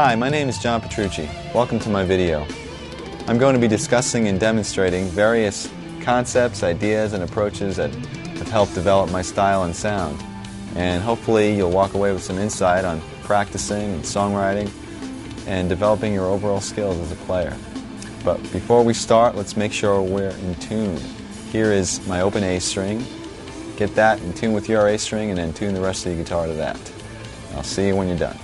Hi, my name is Jhon Petrucci. Welcome to my video. I'm going to be discussing and demonstrating various concepts, ideas, and approaches that have helped develop my style and sound. And hopefully you'll walk away with some insight on practicing and songwriting and developing your overall skills as a player. But before we start, let's make sure we're in tune. Here is my open A string. Get that in tune with your A string and then tune the rest of the guitar to that. I'll see you when you're done.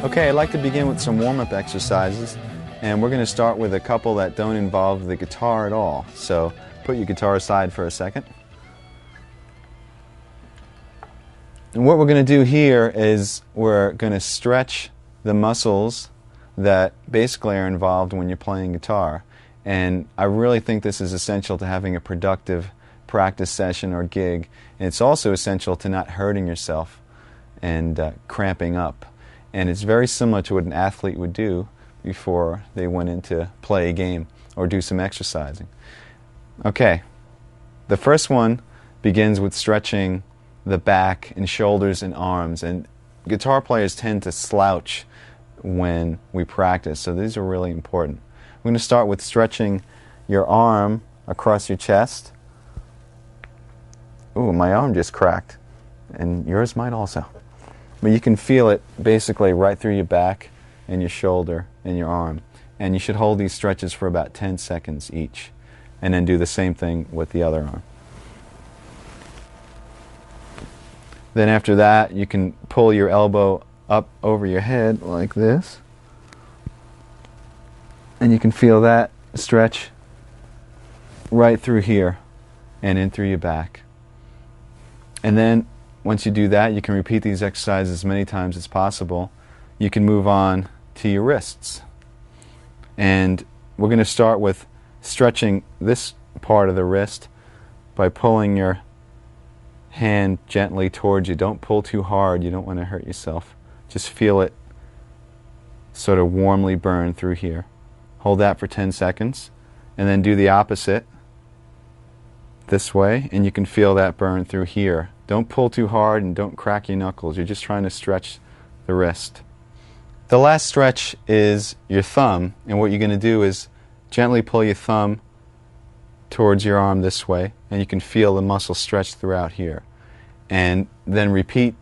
Okay, I'd like to begin with some warm-up exercises, and we're going to start with a couple that don't involve the guitar at all. So put your guitar aside for a second. And what we're going to do here is we're going to stretch the muscles that basically are involved when you're playing guitar. And I really think this is essential to having a productive practice session or gig. And it's also essential to not hurting yourself and cramping up. And it's very similar to what an athlete would do before they went in to play a game or do some exercising. Okay, the first one begins with stretching the back and shoulders and arms. And guitar players tend to slouch when we practice, so these are really important. We're going to start with stretching your arm across your chest. Ooh, my arm just cracked, and yours might also. But you can feel it basically right through your back and your shoulder and your arm. And you should hold these stretches for about 10 seconds each. And then do the same thing with the other arm. Then after that, you can pull your elbow up over your head like this. And you can feel that stretch right through here and in through your back. And then once you do that, you can repeat these exercises as many times as possible. You can move on to your wrists. And we're going to start with stretching this part of the wrist by pulling your hand gently towards you. Don't pull too hard. You don't want to hurt yourself. Just feel it sort of warmly burn through here. Hold that for 10 seconds. And then do the opposite this way. And you can feel that burn through here. Don't pull too hard and don't crack your knuckles. You're just trying to stretch the wrist. The last stretch is your thumb, and what you're going to do is gently pull your thumb towards your arm this way, and you can feel the muscle stretch throughout here. And then repeat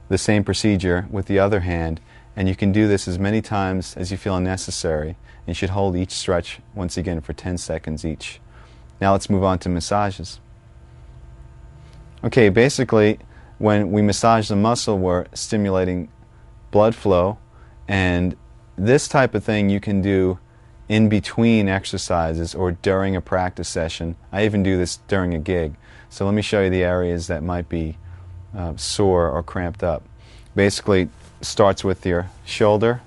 the same procedure with the other hand, and you can do this as many times as you feel necessary. And you should hold each stretch once again for 10 seconds each. Now let's move on to massages. Okay, basically, when we massage the muscle, we're stimulating blood flow, and this type of thing you can do in between exercises or during a practice session. I even do this during a gig. So let me show you the areas that might be sore or cramped up. Basically, starts with your shoulder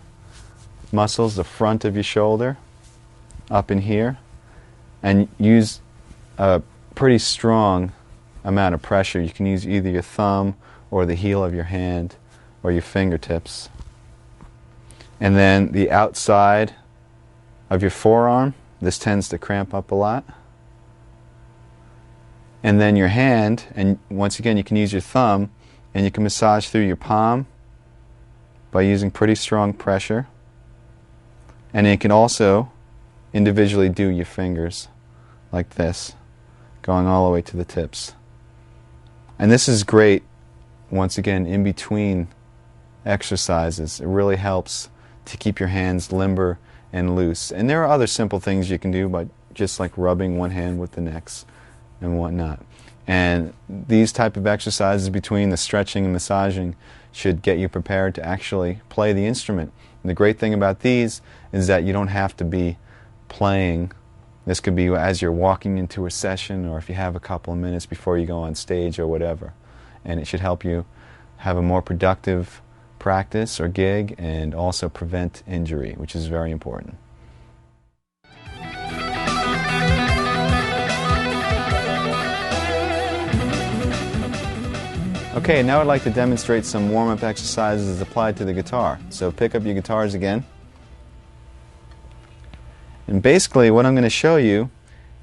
muscles, the front of your shoulder, up in here, and use a pretty strong amount of pressure. You can use either your thumb or the heel of your hand or your fingertips. And then the outside of your forearm, this tends to cramp up a lot. And then your hand, and once again you can use your thumb, and you can massage through your palm by using pretty strong pressure. And you can also individually do your fingers like this, going all the way to the tips. And this is great, once again, in between exercises. It really helps to keep your hands limber and loose. And there are other simple things you can do by just like rubbing one hand with the next and whatnot. And these type of exercises between the stretching and massaging should get you prepared to actually play the instrument. And the great thing about these is that you don't have to be playing. This could be as you're walking into a session, or if you have a couple of minutes before you go on stage or whatever. And it should help you have a more productive practice or gig, and also prevent injury, which is very important. Okay, now I'd like to demonstrate some warm-up exercises applied to the guitar. So pick up your guitars again. And basically what I'm going to show you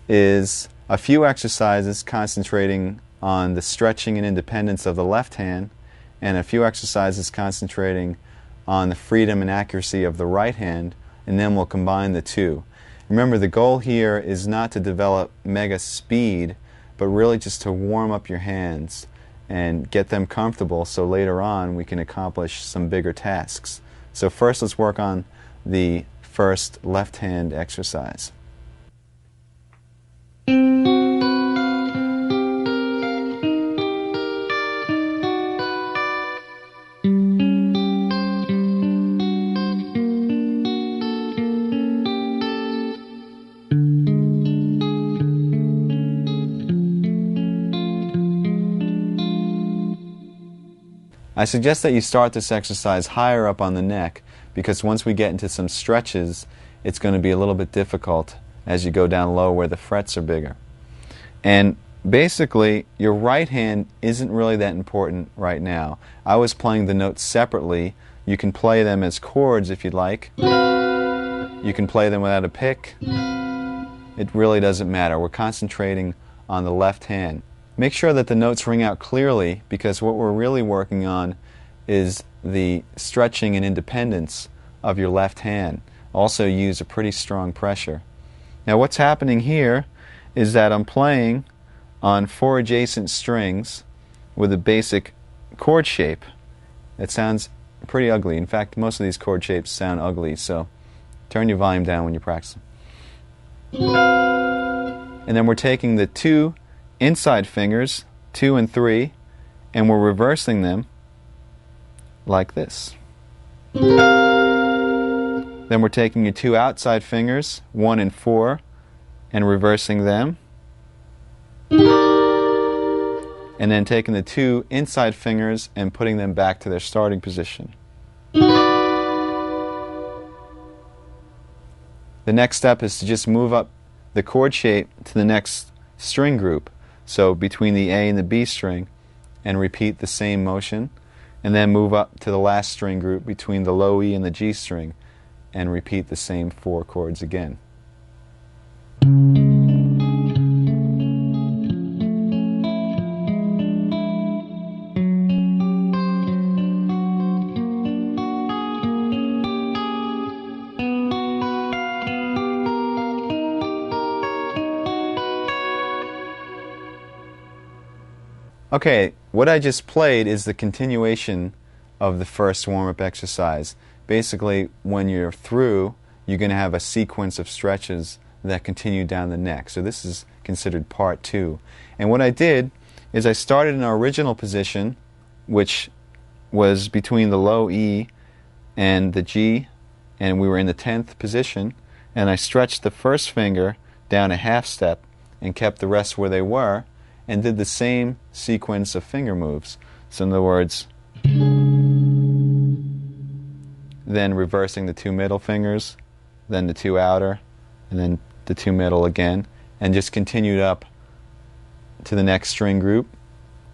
is a few exercises concentrating on the stretching and independence of the left hand, and a few exercises concentrating on the freedom and accuracy of the right hand, and then we'll combine the two. Remember, the goal here is not to develop mega speed, but really just to warm up your hands and get them comfortable so later on we can accomplish some bigger tasks. So first let's work on the first left hand exercise. I suggest that you start this exercise higher up on the neck, because once we get into some stretches, it's going to be a little bit difficult as you go down low where the frets are bigger. And basically, your right hand isn't really that important right now. I was playing the notes separately. You can play them as chords if you'd like. You can play them without a pick. It really doesn't matter. We're concentrating on the left hand. Make sure that the notes ring out clearly, because what we're really working on is the stretching and independence of your left hand. Also use a pretty strong pressure. Now what's happening here is that I'm playing on 4 adjacent strings with a basic chord shape. It sounds pretty ugly. In fact, most of these chord shapes sound ugly, so turn your volume down when you practice them. And then we're taking the 2 inside fingers, 2 and 3, and we're reversing them like this. Then we're taking your 2 outside fingers, 1 and 4, and reversing them. And then taking the 2 inside fingers and putting them back to their starting position. The next step is to just move up the chord shape to the next string group. So between the A and the B string, and repeat the same motion, and then move up to the last string group between the low E and the G string, and repeat the same 4 chords again. Okay, what I just played is the continuation of the first warm-up exercise. Basically, when you're through, you're going to have a sequence of stretches that continue down the neck. So this is considered part 2. And what I did is I started in our original position, which was between the low E and the G, and we were in the 10th position, and I stretched the first finger down a half step and kept the rest where they were, and did the same sequence of finger moves. So in other words, then reversing the 2 middle fingers, then the 2 outer, and then the 2 middle again, and just continued up to the next string group,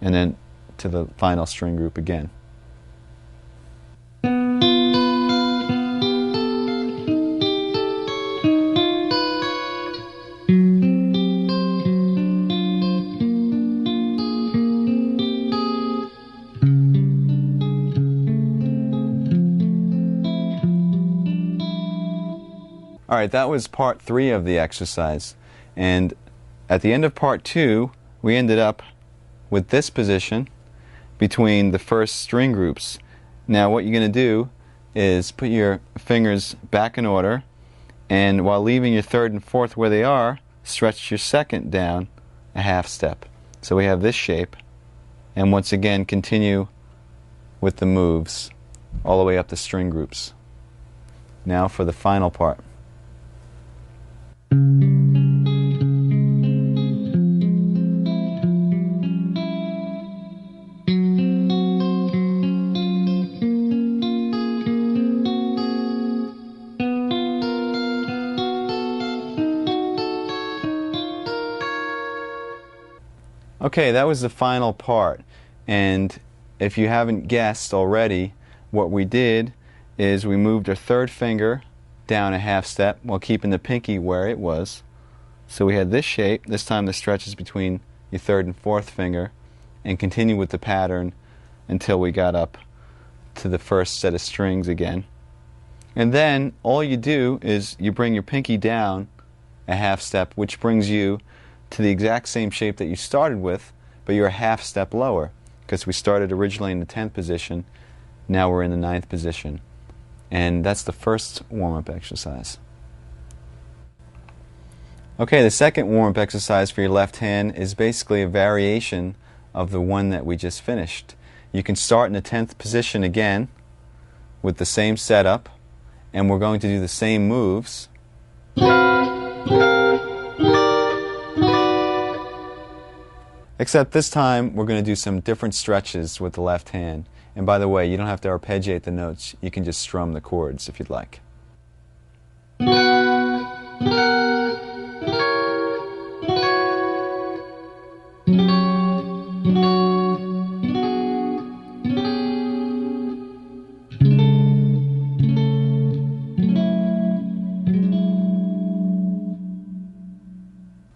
and then to the final string group again. Alright, that was part 3 of the exercise, and at the end of part 2 we ended up with this position between the first string groups. Now what you're going to do is put your fingers back in order, and while leaving your 3rd and 4th where they are, stretch your 2nd down a half step. So we have this shape, and once again continue with the moves all the way up to string groups. Now for the final part. Okay, that was the final part, and if you haven't guessed already, what we did is we moved our third finger down a half step while keeping the pinky where it was. So we had this shape. This time the stretch is between your third and fourth finger, and continue with the pattern until we got up to the first set of strings again. And then all you do is you bring your pinky down a half step, which brings you to the exact same shape that you started with, but you're a half step lower, because we started originally in the 10th position, now we're in the 9th position. And that's the first warm-up exercise. Okay, the second warm-up exercise for your left hand is basically a variation of the one that we just finished. You can start in the 10th position again with the same setup, and we're going to do the same moves. Except this time we're going to do some different stretches with the left hand. And by the way, you don't have to arpeggiate the notes. You can just strum the chords if you'd like.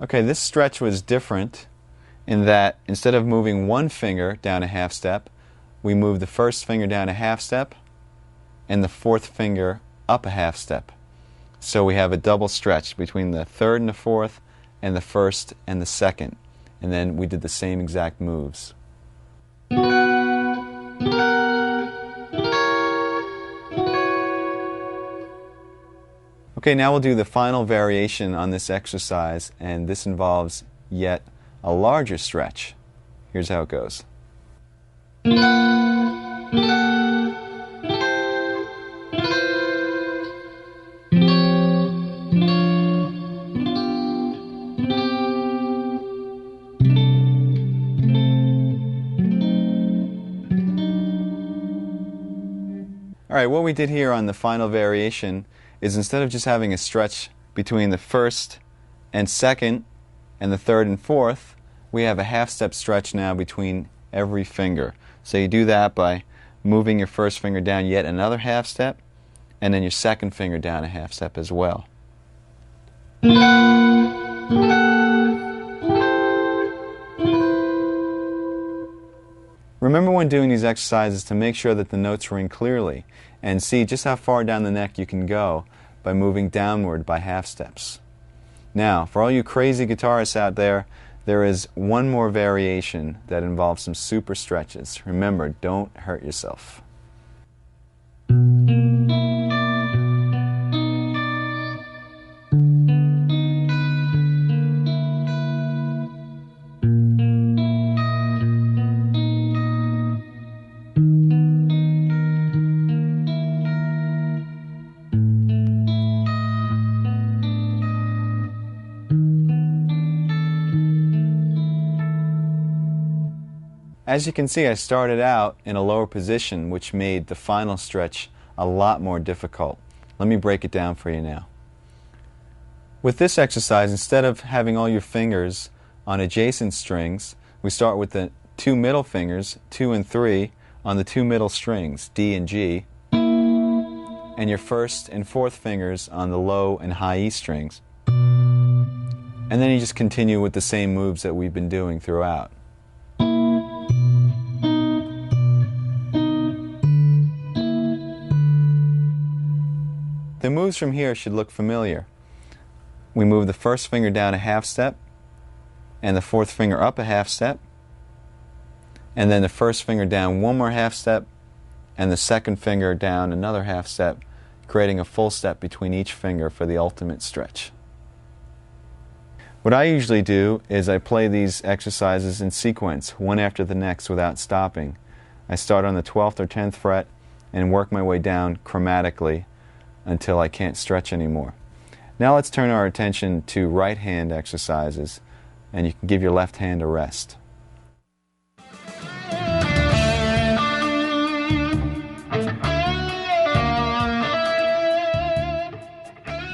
Okay, this stretch was different in that instead of moving one finger down a half step, we move the first finger down a half step and the fourth finger up a half step. So we have a double stretch between the third and the fourth and the first and the second. And then we did the same exact moves. Okay, now we'll do the final variation on this exercise, and this involves yet a larger stretch. Here's how it goes. Alright, what we did here on the final variation is instead of just having a stretch between the first and second and the third and fourth, we have a half-step stretch now between every finger. So you do that by moving your first finger down yet another half step, and then your second finger down a half step as well. Remember when doing these exercises to make sure that the notes ring clearly, and see just how far down the neck you can go by moving downward by half steps. Now, for all you crazy guitarists out there, there is one more variation that involves some super stretches. Remember, don't hurt yourself. As you can see, I started out in a lower position, which made the final stretch a lot more difficult. Let me break it down for you now. With this exercise, instead of having all your fingers on adjacent strings, we start with the two middle fingers, 2 and 3, on the two middle strings, D and G, and your first and fourth fingers on the low and high E strings. And then you just continue with the same moves that we've been doing throughout. The moves from here should look familiar. We move the first finger down a half step, and the fourth finger up a half step, and then the first finger down one more half step, and the second finger down another half step, creating a full step between each finger for the ultimate stretch. What I usually do is I play these exercises in sequence, one after the next without stopping. I start on the 12th or 10th fret and work my way down chromatically until I can't stretch anymore. Now let's turn our attention to right hand exercises, and you can give your left hand a rest.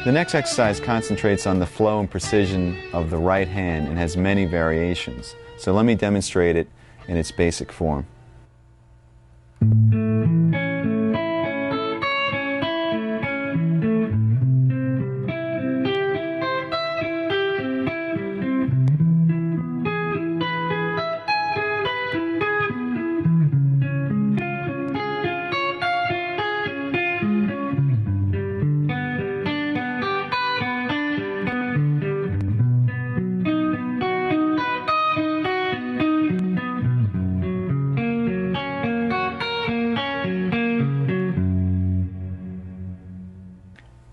The next exercise concentrates on the flow and precision of the right hand and has many variations. So let me demonstrate it in its basic form.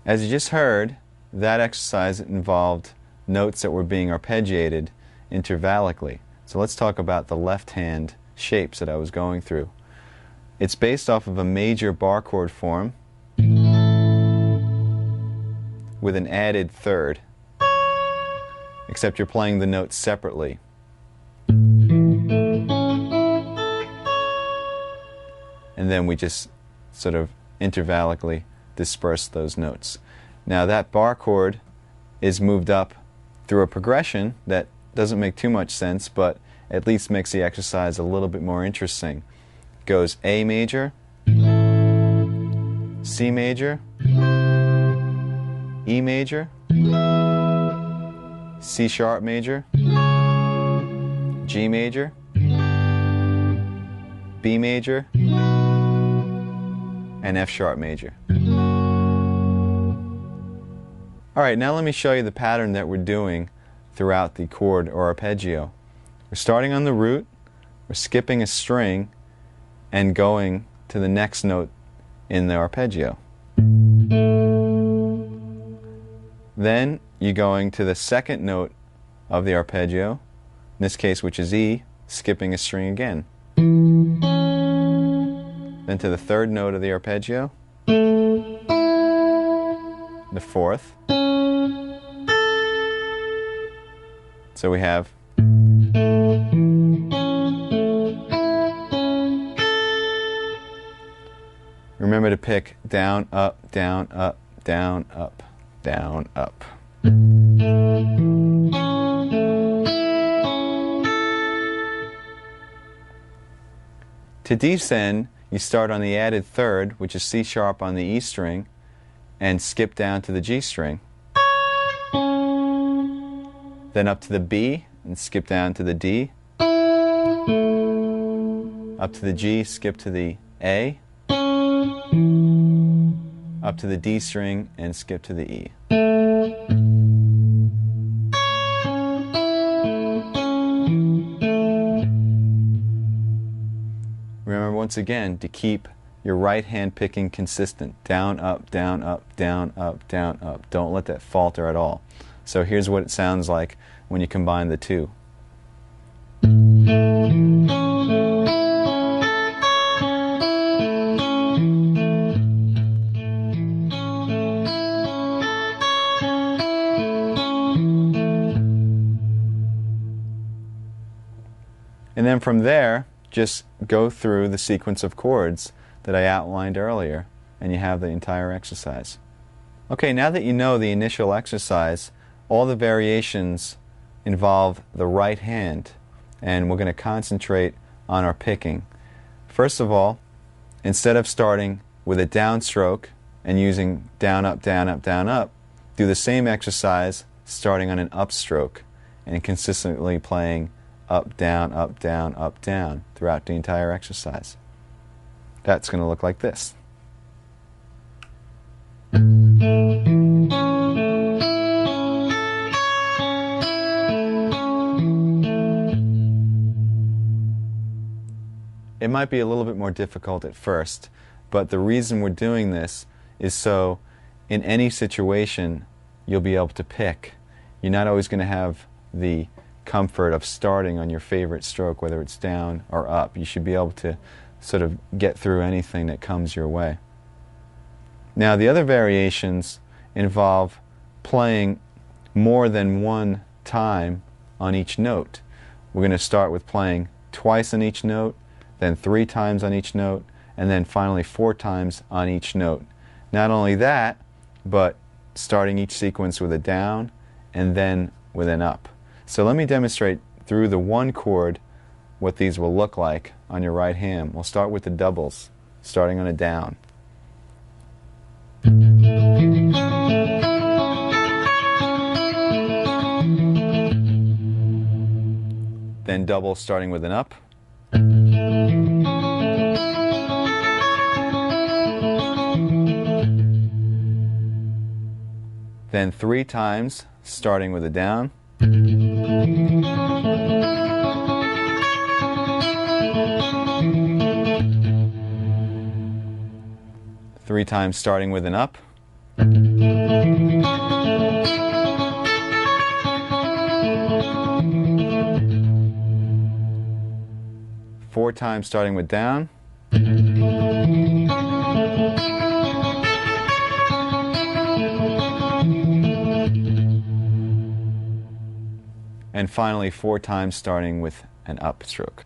As you just heard, that exercise involved notes that were being arpeggiated intervallically. So let's talk about the left hand shapes that I was going through. It's based off of a major bar chord form with an added third, except you're playing the notes separately. And then we just sort of intervallically disperse those notes. Now that bar chord is moved up through a progression that doesn't make too much sense, but at least makes the exercise a little bit more interesting. It goes A major, C major, E major, C sharp major, G major, B major, and F sharp major. Alright, now let me show you the pattern that we're doing throughout the chord or arpeggio. We're starting on the root, we're skipping a string, and going to the next note in the arpeggio. Then you're going to the second note of the arpeggio, in this case which is E, skipping a string again. Then to the third note of the arpeggio, the fourth. So we have remember to pick down, up, down, up, down, up, down, up. To descend, you start on the added third, which is C sharp on the E string, and skip down to the G string. Then up to the B and skip down to the D. Up to the G, skip to the A. Up to the D string and skip to the E. Remember once again to keep your right hand picking consistent. Down, up, down, up, down, up, down, up. Don't let that falter at all. So here's what it sounds like when you combine the two. And then from there, just go through the sequence of chords that I outlined earlier, and you have the entire exercise. Okay, now that you know the initial exercise, all the variations involve the right hand, and we're going to concentrate on our picking. First of all, instead of starting with a downstroke and using down, up, down, up, down, up, do the same exercise starting on an upstroke and consistently playing up, down, up, down, up, down throughout the entire exercise. That's going to look like this. It might be a little bit more difficult at first, but the reason we're doing this is so in any situation you'll be able to pick you're not always going to have the comfort of starting on your favorite stroke, whether it's down or up. You should be able to sort of get through anything that comes your way. Now, the other variations involve playing more than one time on each note. We're going to start with playing twice on each note, then 3 times on each note, and then finally 4 times on each note. Not only that, but starting each sequence with a down and then with an up. So let me demonstrate through the one chord what these will look like on your right hand. We'll start with the doubles, starting on a down. Then double starting with an up. Then 3 times starting with a down. 3 times starting with an up. 4 times starting with down. And finally 4 times starting with an up stroke.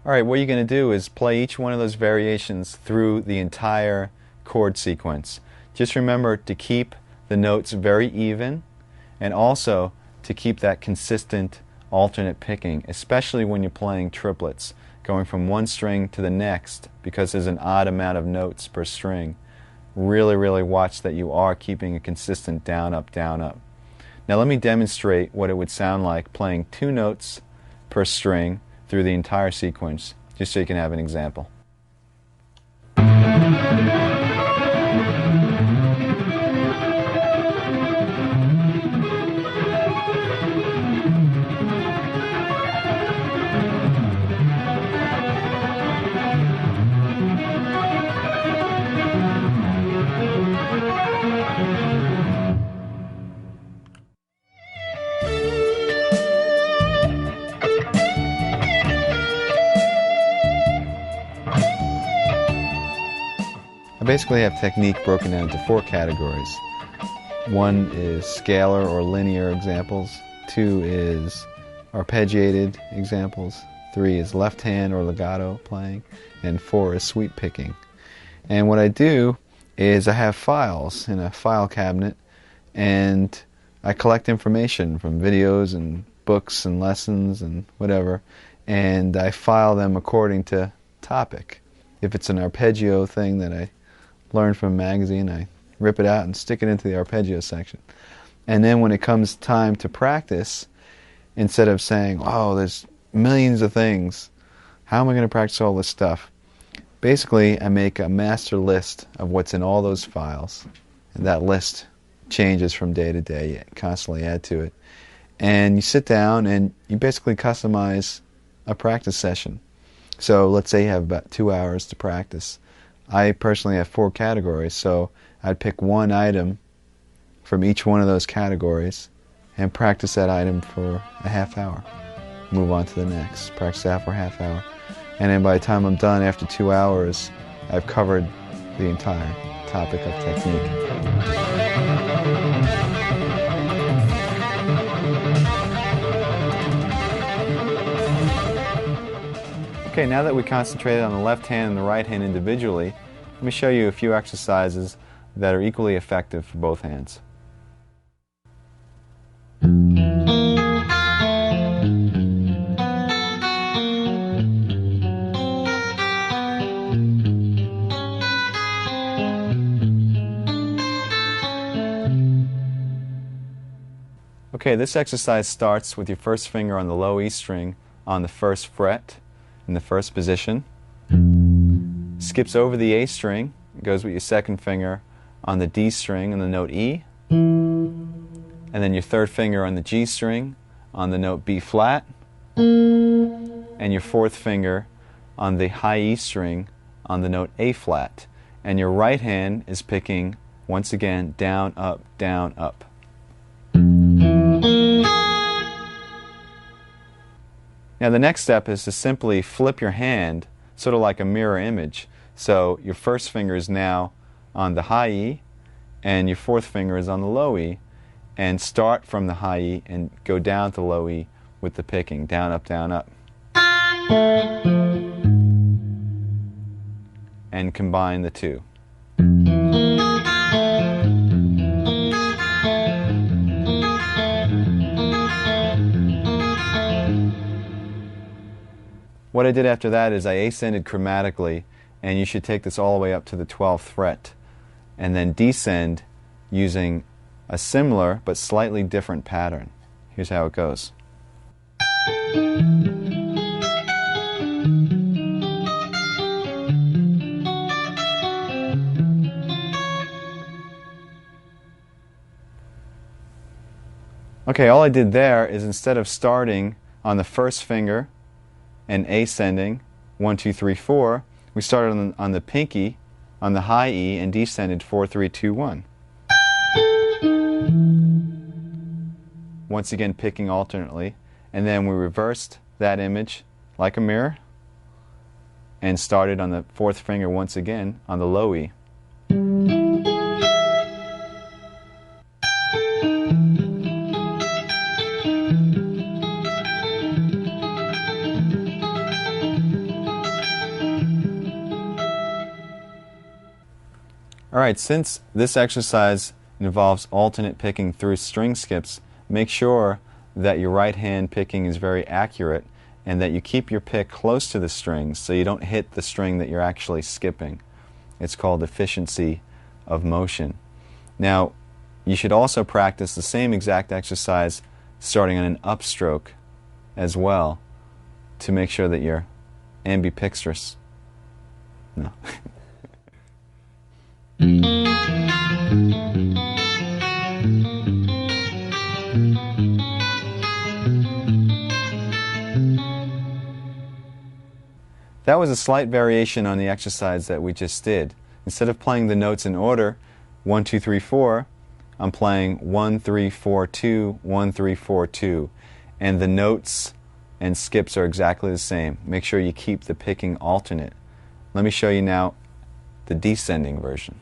Alright, what you're going to do is play each one of those variations through the entire chord sequence. Just remember to keep the notes very even, and also to keep that consistent alternate picking, especially when you're playing triplets, going from one string to the next, because there's an odd amount of notes per string. Really, really watch that you are keeping a consistent down, up, down, up. Now let me demonstrate what it would sound like playing 2 notes per string through the entire sequence, just so you can have an example. I basically have technique broken down into 4 categories. 1 is scalar or linear examples, 2 is arpeggiated examples, 3 is left hand or legato playing, and 4 is sweep picking. And what I do is I have files in a file cabinet, and I collect information from videos and books and lessons and whatever, and I file them according to topic. If it's an arpeggio thing that I learned from a magazine, I rip it out and stick it into the arpeggio section. And then when it comes time to practice, instead of saying, oh, there's millions of things, how am I going to practice all this stuff? Basically, I make a master list of what's in all those files, and that list changes from day to day. You constantly add to it. And you sit down and you basically customize a practice session. So let's say you have about 2 hours to practice. I personally have 4 categories, so I'd pick one item from each one of those categories and practice that item for a half hour. Move on to the next, practice that for a half hour. And then by the time I'm done after 2 hours, I've covered the entire topic of technique. Okay, now that we concentrated on the left hand and the right hand individually, let me show you a few exercises that are equally effective for both hands. Okay, this exercise starts with your first finger on the low E string on the first fret in the first position, skips over the A string, goes with your second finger on the D string on the note E, and then your third finger on the G string on the note B flat, and your fourth finger on the high E string on the note A flat. And your right hand is picking, once again, down, up, down, up. Now the next step is to simply flip your hand, sort of like a mirror image. So your first finger is now on the high E, and your fourth finger is on the low E, and start from the high E and go down to low E with the picking, down, up, down, up. And combine the two. What I did after that is I ascended chromatically, and you should take this all the way up to the 12th fret, and then descend using a similar but slightly different pattern. Here's how it goes. Okay, all I did there is instead of starting on the first finger and ascending 1, 2, 3, 4, we started on the pinky on the high E and descended 4, 3, 2, 1. Once again picking alternately, and then we reversed that image like a mirror and started on the fourth finger once again on the low E. Alright, since this exercise involves alternate picking through string skips, make sure that your right hand picking is very accurate and that you keep your pick close to the strings so you don't hit the string that you're actually skipping. It's called efficiency of motion. Now, you should also practice the same exact exercise starting on an upstroke as well to make sure that you're ambidextrous. No. That was a slight variation on the exercise that we just did. Instead of playing the notes in order, 1, 2, 3, 4, I'm playing 1, 3, 4, 2, 1, 3, 4, 2. And the notes and skips are exactly the same. Make sure you keep the picking alternate. Let me show you now the descending version.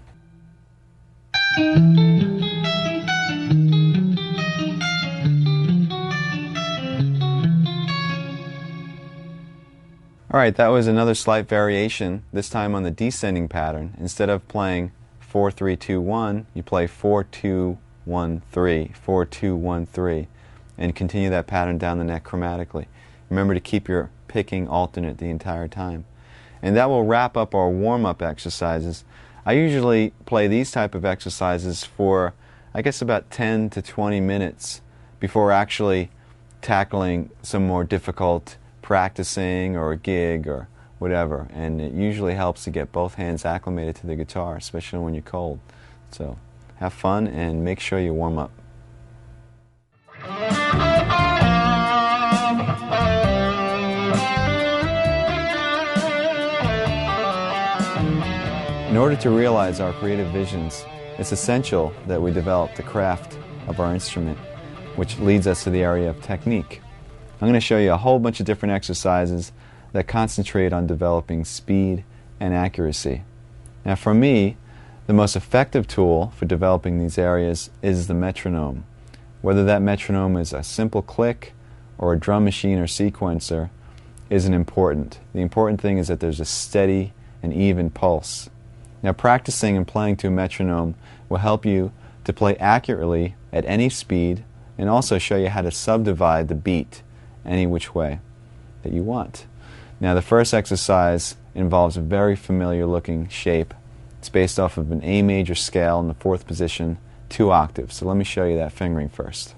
Alright, that was another slight variation, this time on the descending pattern. Instead of playing 4, 3, 2, 1, you play 4, 2, 1, 3, 4, 2, 1, 3, and continue that pattern down the neck chromatically. Remember to keep your picking alternate the entire time. And that will wrap up our warm-up exercises. I usually play these type of exercises for, I guess, about 10 to 20 minutes before actually tackling some more difficult practicing or a gig or whatever. And it usually helps to get both hands acclimated to the guitar, especially when you're cold. So have fun and make sure you warm up. In order to realize our creative visions, it's essential that we develop the craft of our instrument, which leads us to the area of technique. I'm going to show you a whole bunch of different exercises that concentrate on developing speed and accuracy. Now for me, the most effective tool for developing these areas is the metronome. Whether that metronome is a simple click or a drum machine or sequencer isn't important. The important thing is that there's a steady and even pulse. Now practicing and playing to a metronome will help you to play accurately at any speed and also show you how to subdivide the beat any which way that you want. Now the first exercise involves a very familiar looking shape. It's based off of an A major scale in the 4th position, 2 octaves. So let me show you that fingering first.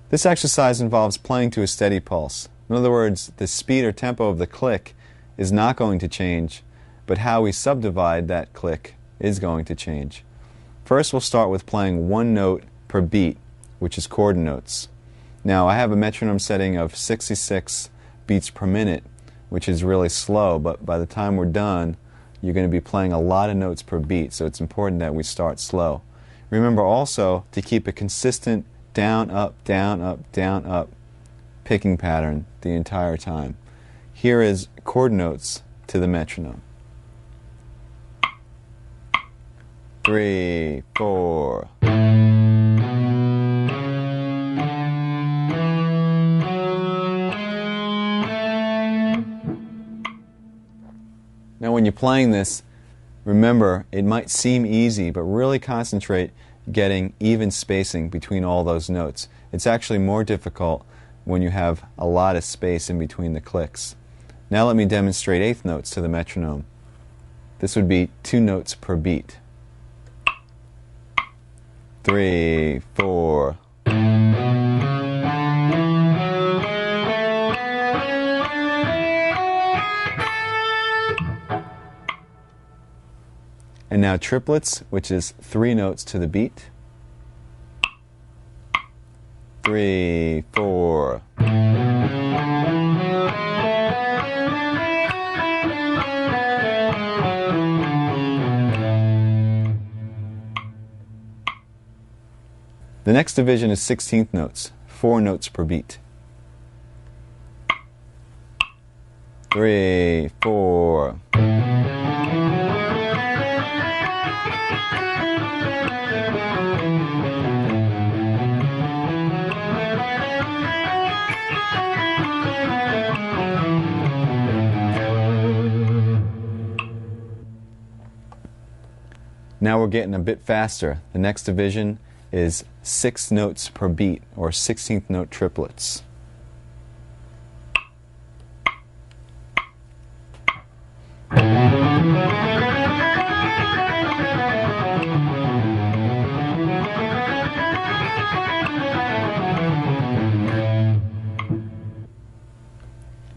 This exercise involves playing to a steady pulse. In other words, the speed or tempo of the click is not going to change, but but how we subdivide that click is going to change. First, we'll start with playing one note per beat, which is chord notes. Now, I have a metronome setting of 66 beats per minute, which is really slow, but by the time we're done, you're going to be playing a lot of notes per beat, so it's important that we start slow. Remember also to keep a consistent down, up, down, up, down, up picking pattern the entire time. Here is chord notes to the metronome. 3, 4. Now when you're playing this, remember, it might seem easy, but really concentrate getting even spacing between all those notes. It's actually more difficult when you have a lot of space in between the clicks. Now let me demonstrate eighth notes to the metronome. This would be 2 notes per beat. 3, 4. And now triplets, which is 3 notes to the beat. 3, 4. The next division is 16th notes, 4 notes per beat. 3, 4. Now we're getting a bit faster. The next division is 6 notes per beat, or 16th note triplets.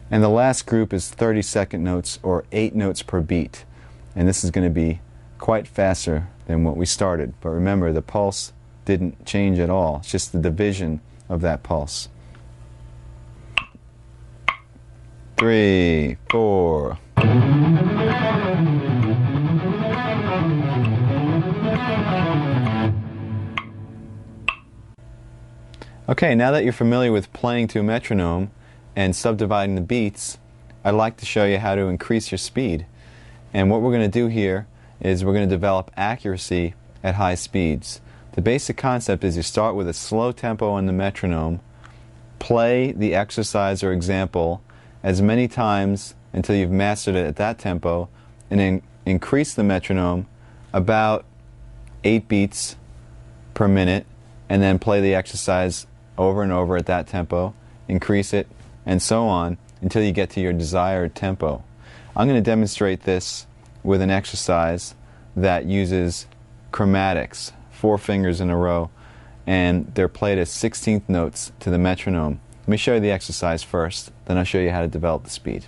And the last group is 32nd notes, or 8 notes per beat. And this is going to be quite faster than what we started. But remember, the pulse didn't change at all. It's just the division of that pulse. 3, 4. Okay, now that you're familiar with playing to a metronome and subdividing the beats, I'd like to show you how to increase your speed. And what we're going to do here is we're going to develop accuracy at high speeds. The basic concept is you start with a slow tempo on the metronome, play the exercise or example as many times until you've mastered it at that tempo, and then increase the metronome about 8 beats per minute, and then play the exercise over and over at that tempo, increase it, and so on until you get to your desired tempo. I'm going to demonstrate this with an exercise that uses chromatics, 4 fingers in a row, and they're played as 16th notes to the metronome. Let me show you the exercise first, then I'll show you how to develop the speed.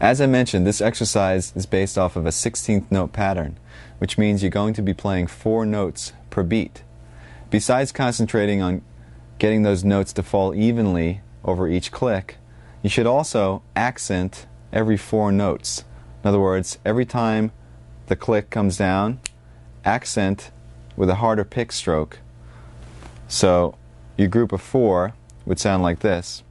As I mentioned, this exercise is based off of a 16th note pattern, which means you're going to be playing 4 notes per beat. Besides concentrating on getting those notes to fall evenly over each click, you should also accent every 4 notes. In other words, every time the click comes down, accent with a harder pick stroke. So your group of 4 would sound like this.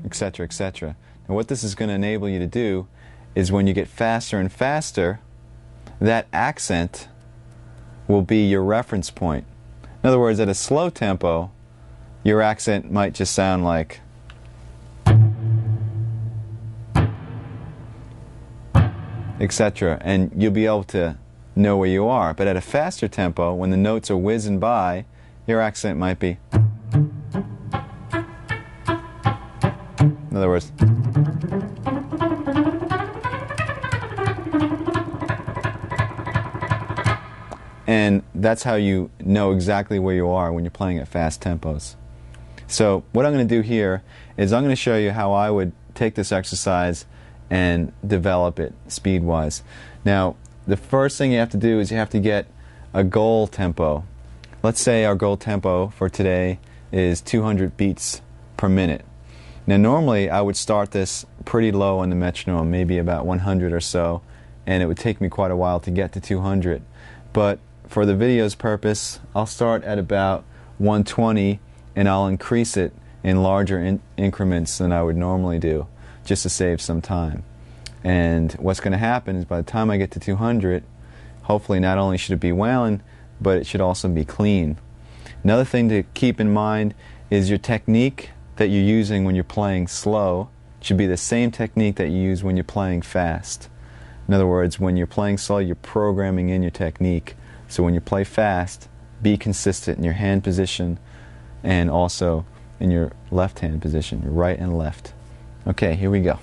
Etc., etc. And what this is going to enable you to do is when you get faster and faster, that accent will be your reference point. In other words, at a slow tempo, your accent might just sound like etc. And you'll be able to know where you are. But at a faster tempo, when the notes are whizzing by, your accent might be, in other words, and that's how you know exactly where you are when you're playing at fast tempos. So what I'm going to do here is I'm going to show you how I would take this exercise and develop it speed-wise. Now, the first thing you have to do is you have to get a goal tempo. Let's say our goal tempo for today is 200 beats per minute. Now, normally I would start this pretty low on the metronome, maybe about 100 or so, and it would take me quite a while to get to 200. But for the video's purpose, I'll start at about 120 and I'll increase it in larger increments than I would normally do, just to save some time. And what's going to happen is by the time I get to 200, hopefully not only should it be wailing, but it should also be clean. Another thing to keep in mind is your technique that you're using when you're playing slow should be the same technique that you use when you're playing fast. In other words, when you're playing slow, you're programming in your technique. So when you play fast, be consistent in your hand position and also in your left hand position, your right and left. Okay, here we go.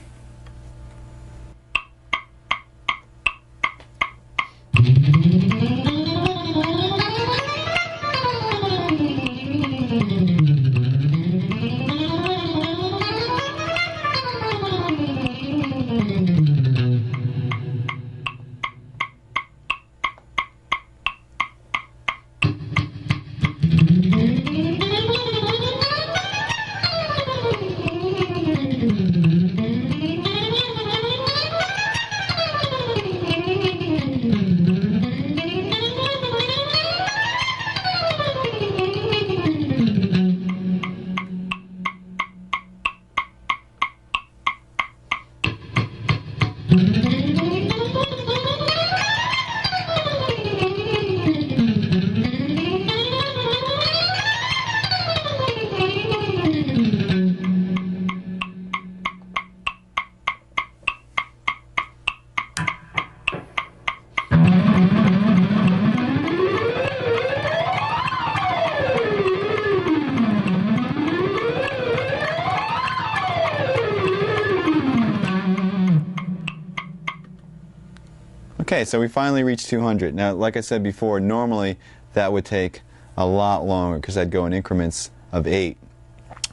Okay, so we finally reached 200. Now, like I said before, normally that would take a lot longer because I'd go in increments of 8.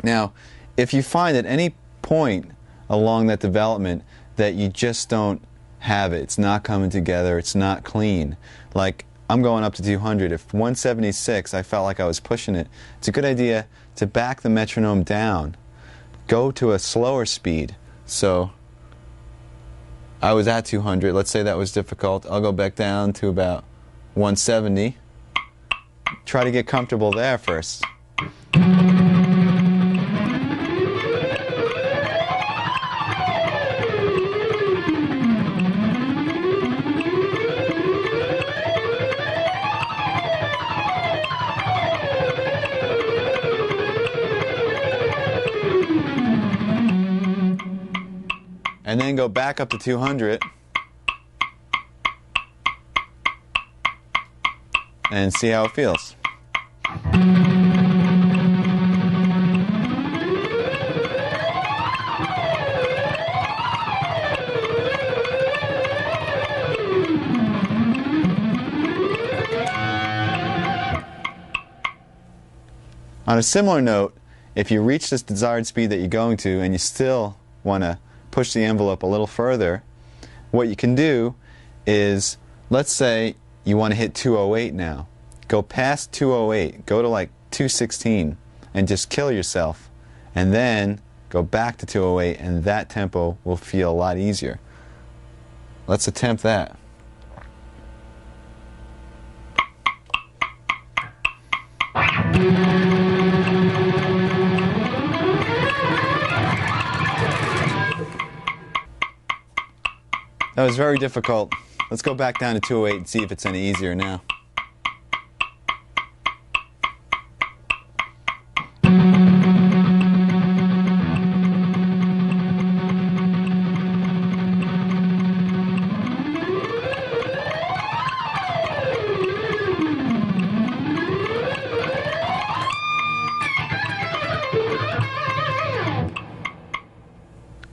Now, if you find at any point along that development that you just don't have it, it's not coming together, it's not clean, like I'm going up to 200. If 176, I felt like I was pushing it, it's a good idea to back the metronome down. Go to a slower speed. So I was at 200. Let's say that was difficult. I'll go back down to about 170. Try to get comfortable there first. And then go back up to 200 and see how it feels. On a similar note, if you reach this desired speed that you're going to and you still want to push the envelope a little further, what you can do is, let's say you want to hit 208 now. Go past 208, go to like 216 and just kill yourself, and then go back to 208 and that tempo will feel a lot easier. Let's attempt that. That was very difficult. Let's go back down to 208 and see if it's any easier now.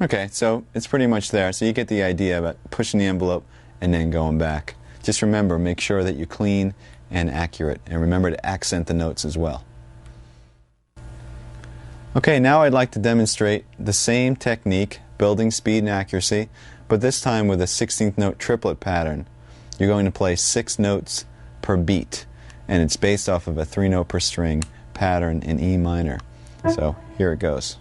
Okay, so it's pretty much there. So you get the idea about pushing the envelope and then going back. Just remember, make sure that you're clean and accurate. And remember to accent the notes as well. Okay, now I'd like to demonstrate the same technique, building speed and accuracy, but this time with a 16th note triplet pattern. You're going to play 6 notes per beat, and it's based off of a 3-note per string pattern in E minor. So here it goes.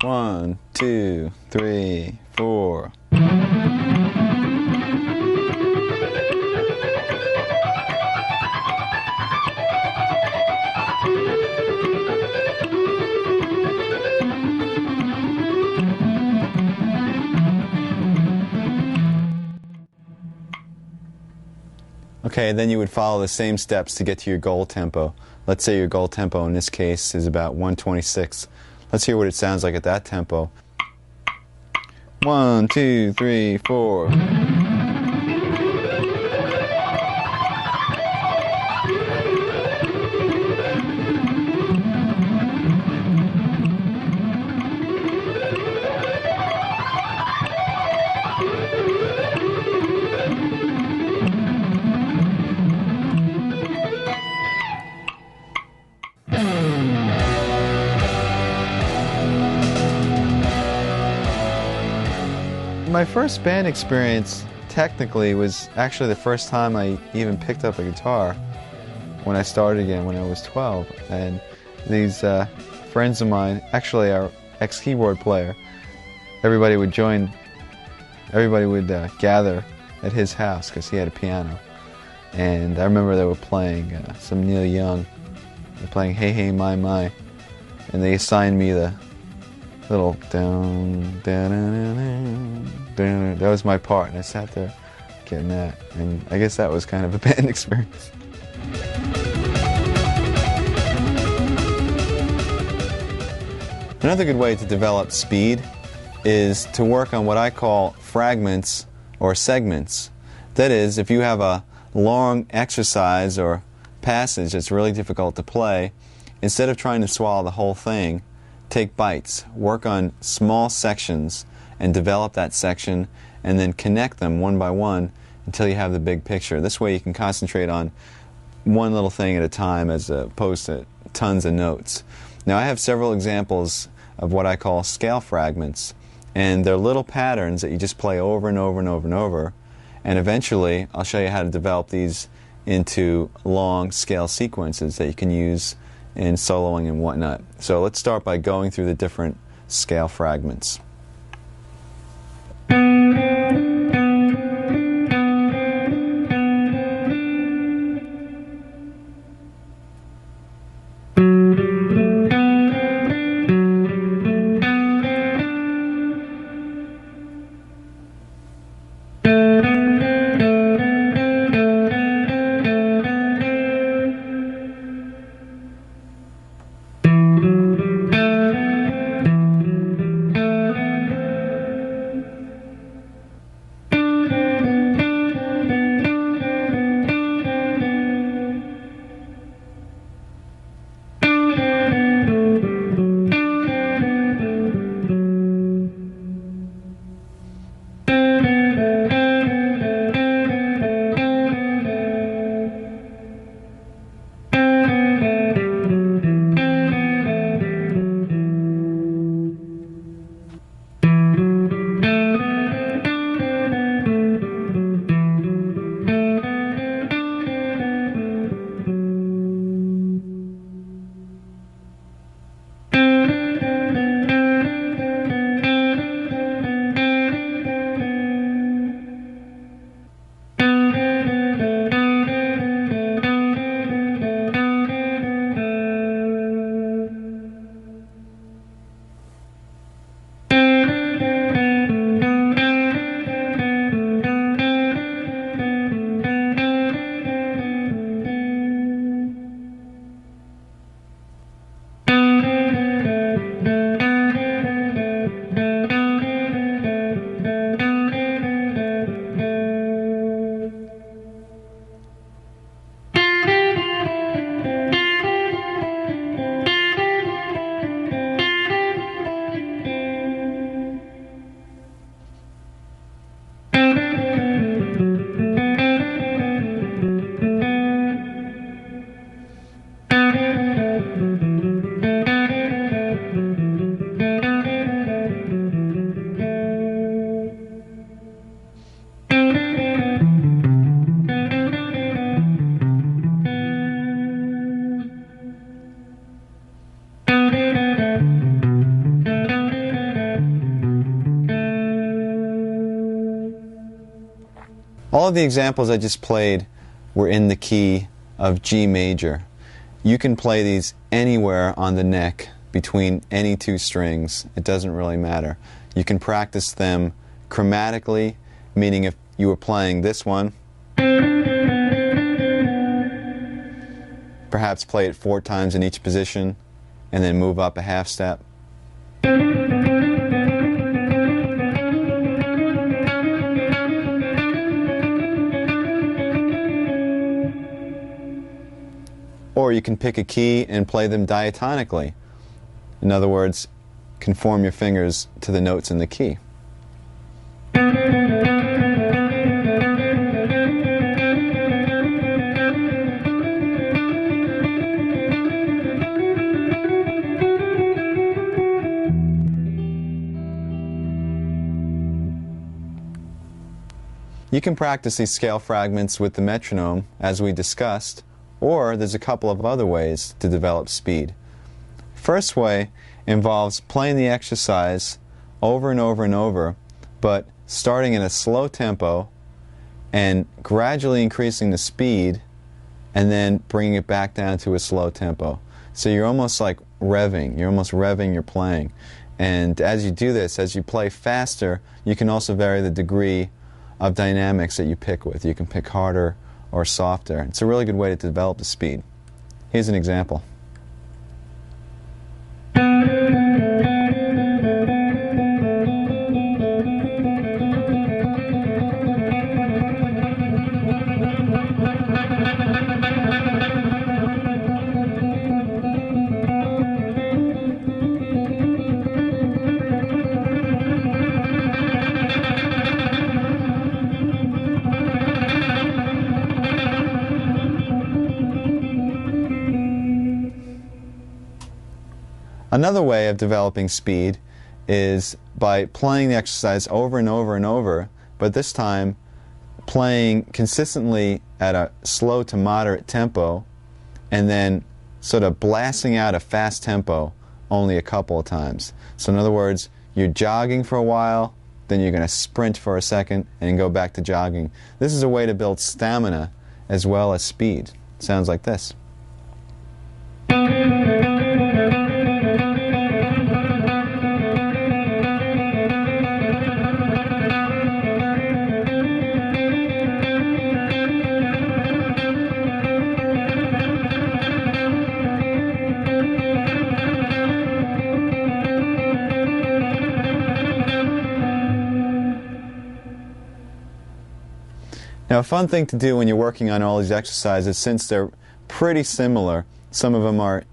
One, two, three, four. Okay, then you would follow the same steps to get to your goal tempo. Let's say your goal tempo in this case is about 126. Let's hear what it sounds like at that tempo. 1, 2, 3, 4. My first band experience technically was actually the first time I even picked up a guitar when I started again when I was 12. And these friends of mine, actually our ex-keyboard player, everybody would gather at his house because he had a piano. And I remember they were playing some Neil Young. They were playing Hey Hey My My. And they assigned me the little down, down, down, down, down. That was my part, and I sat there getting that. And I guess that was kind of a band experience. Another good way to develop speed is to work on what I call fragments or segments. That is, if you have a long exercise or passage that's really difficult to play, instead of trying to swallow the whole thing, take bites, work on small sections and develop that section and then connect them one by one until you have the big picture. This way you can concentrate on one little thing at a time as opposed to tons of notes. Now I have several examples of what I call scale fragments, and they're little patterns that you just play over and over and over and over, and eventually I'll show you how to develop these into long scale sequences that you can use in soloing and whatnot. So let's start by going through the different scale fragments. All of the examples I just played were in the key of G major. You can play these anywhere on the neck between any two strings. It doesn't really matter. You can practice them chromatically, meaning if you were playing this one, perhaps play it 4 times in each position and then move up a half step. Or you can pick a key and play them diatonically. In other words, conform your fingers to the notes in the key. You can practice these scale fragments with the metronome, as we discussed, or there's a couple of other ways to develop speed. First way involves playing the exercise over and over and over, but starting in a slow tempo and gradually increasing the speed and then bringing it back down to a slow tempo. So you're almost like revving, you're almost revving your playing. And as you do this, as you play faster, you can also vary the degree of dynamics that you pick with. You can pick harder or softer. It's a really good way to develop the speed. Here's an example. Another way of developing speed is by playing the exercise over and over and over, but this time playing consistently at a slow to moderate tempo and then sort of blasting out a fast tempo only a couple of times. So in other words, you're jogging for a while, then you're going to sprint for a second and go back to jogging. This is a way to build stamina as well as speed. It sounds like this. Now, a fun thing to do when you're working on all these exercises, since they're pretty similar, some of them are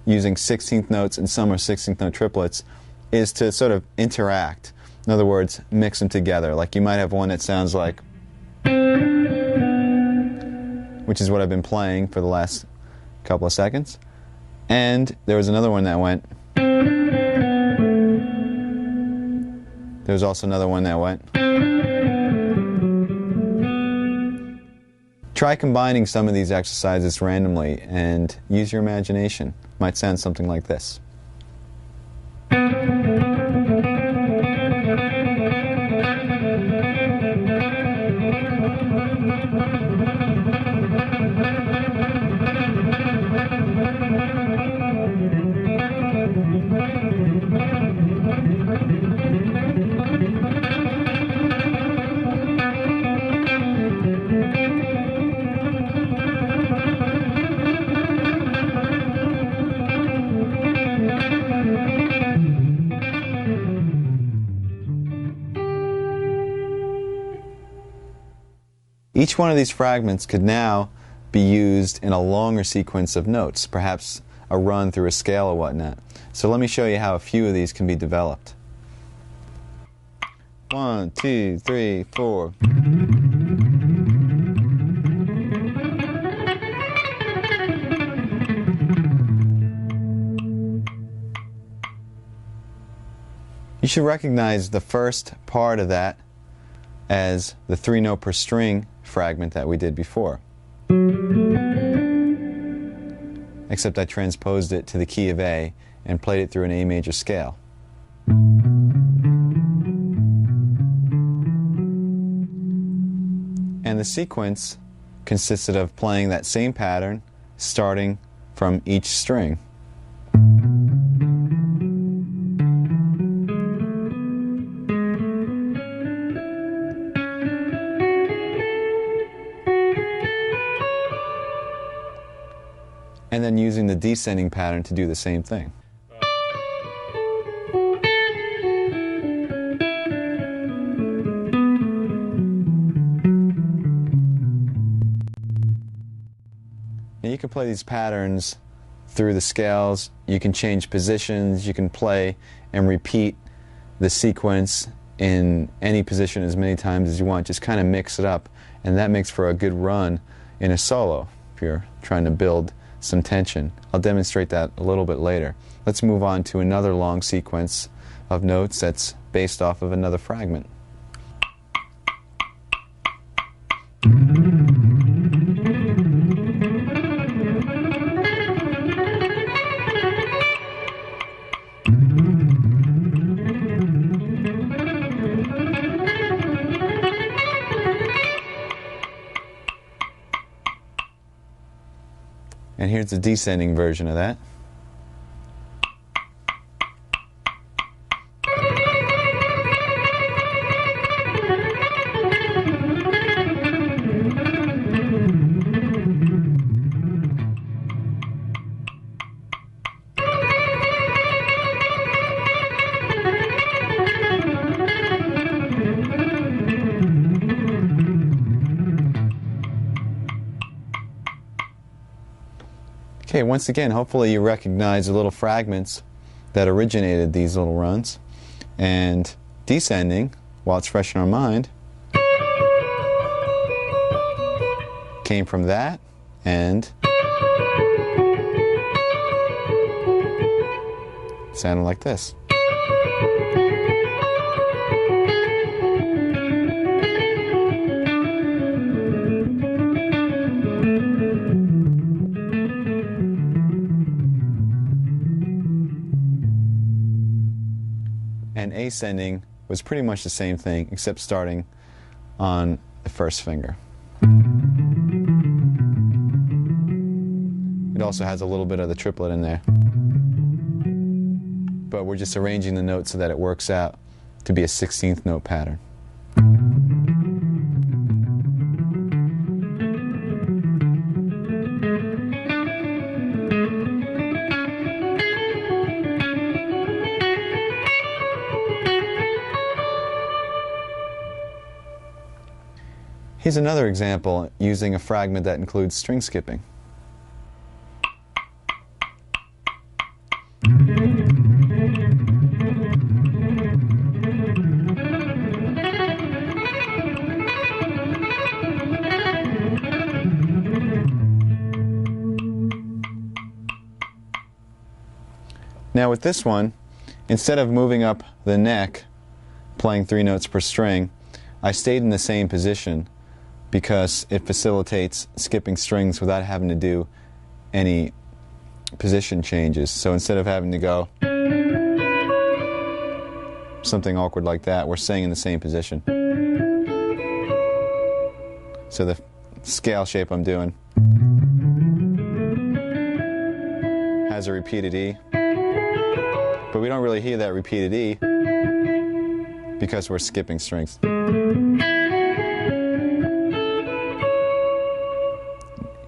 using 16th notes and some are 16th note triplets, is to sort of interact. In other words, mix them together. Like you might have one that sounds like, which is what I've been playing for the last couple of seconds. And there was another one that went. There was also another one that went. Try combining some of these exercises randomly and use your imagination. It might sound something like this. Each one of these fragments could now be used in a longer sequence of notes, perhaps a run through a scale or whatnot. So let me show you how a few of these can be developed. 1, 2, 3, 4. You should recognize the first part of that as the 3-note per string fragment that we did before. Except I transposed it to the key of A and played it through an A major scale. the sequence consisted of playing that same pattern starting from each string. And then using the descending pattern to do the same thing. And you can play these patterns through the scales. You can change positions. You can play and repeat the sequence in any position as many times as you want. Just kind of mix it up. And that makes for a good run in a solo if you're trying to build some tension. I'll demonstrate that a little bit later. Let's move on to another long sequence of notes that's based off of another fragment. And here's the descending version of that. Okay, once again, hopefully you recognize the little fragments that originated these little runs. And descending, while it's fresh in our mind, came from that and sounded like this. And ascending was pretty much the same thing, except starting on the first finger. It also has a little bit of the triplet in there. But we're just arranging the notes so that it works out to be a 16th note pattern. Here's another example using a fragment that includes string skipping. Now with this one, instead of moving up the neck, playing 3 notes per string, I stayed in the same position because it facilitates skipping strings without having to do any position changes. So instead of having to go something awkward like that, we're staying in the same position. So the scale shape I'm doing has a repeated E, but we don't really hear that repeated E because we're skipping strings.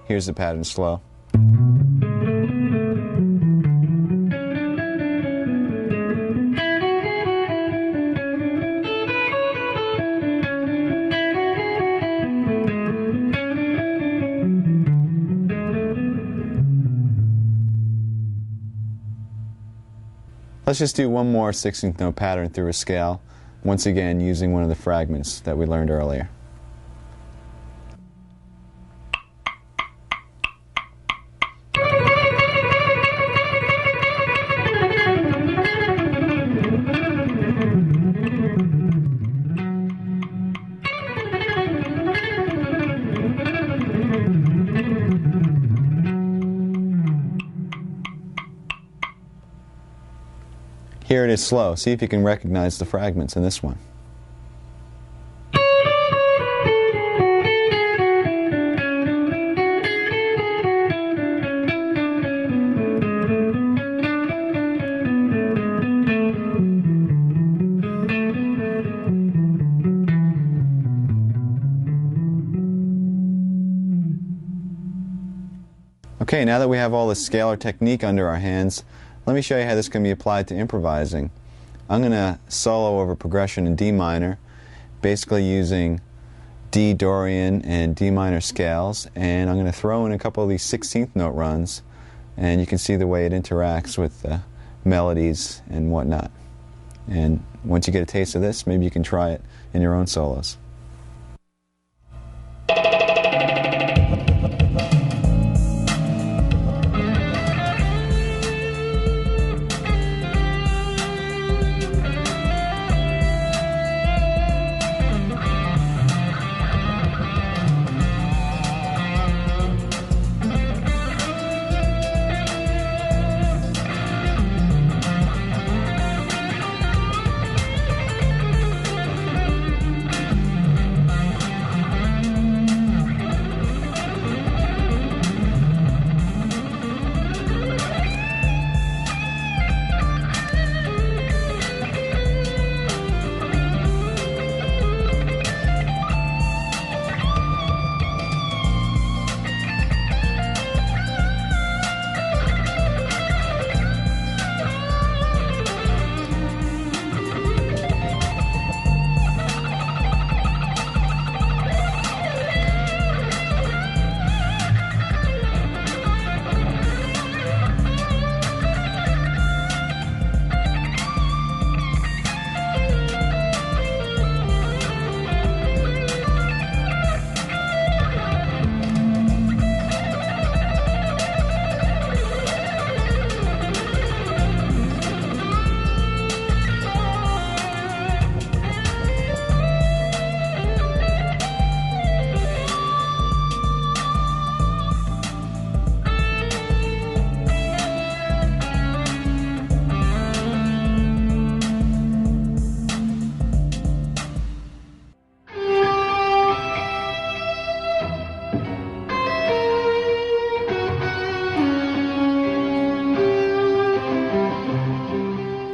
Here's the pattern slow. Let's just do one more 16th note pattern through a scale, once again using one of the fragments that we learned earlier. Here it is slow. See if you can recognize the fragments in this one. Okay, now that we have all the scalar technique under our hands, let me show you how this can be applied to improvising. I'm going to solo over progression in D minor, basically using D, Dorian, and D minor scales, and I'm going to throw in a couple of these 16th note runs, and you can see the way it interacts with the melodies and whatnot. And once you get a taste of this, maybe you can try it in your own solos.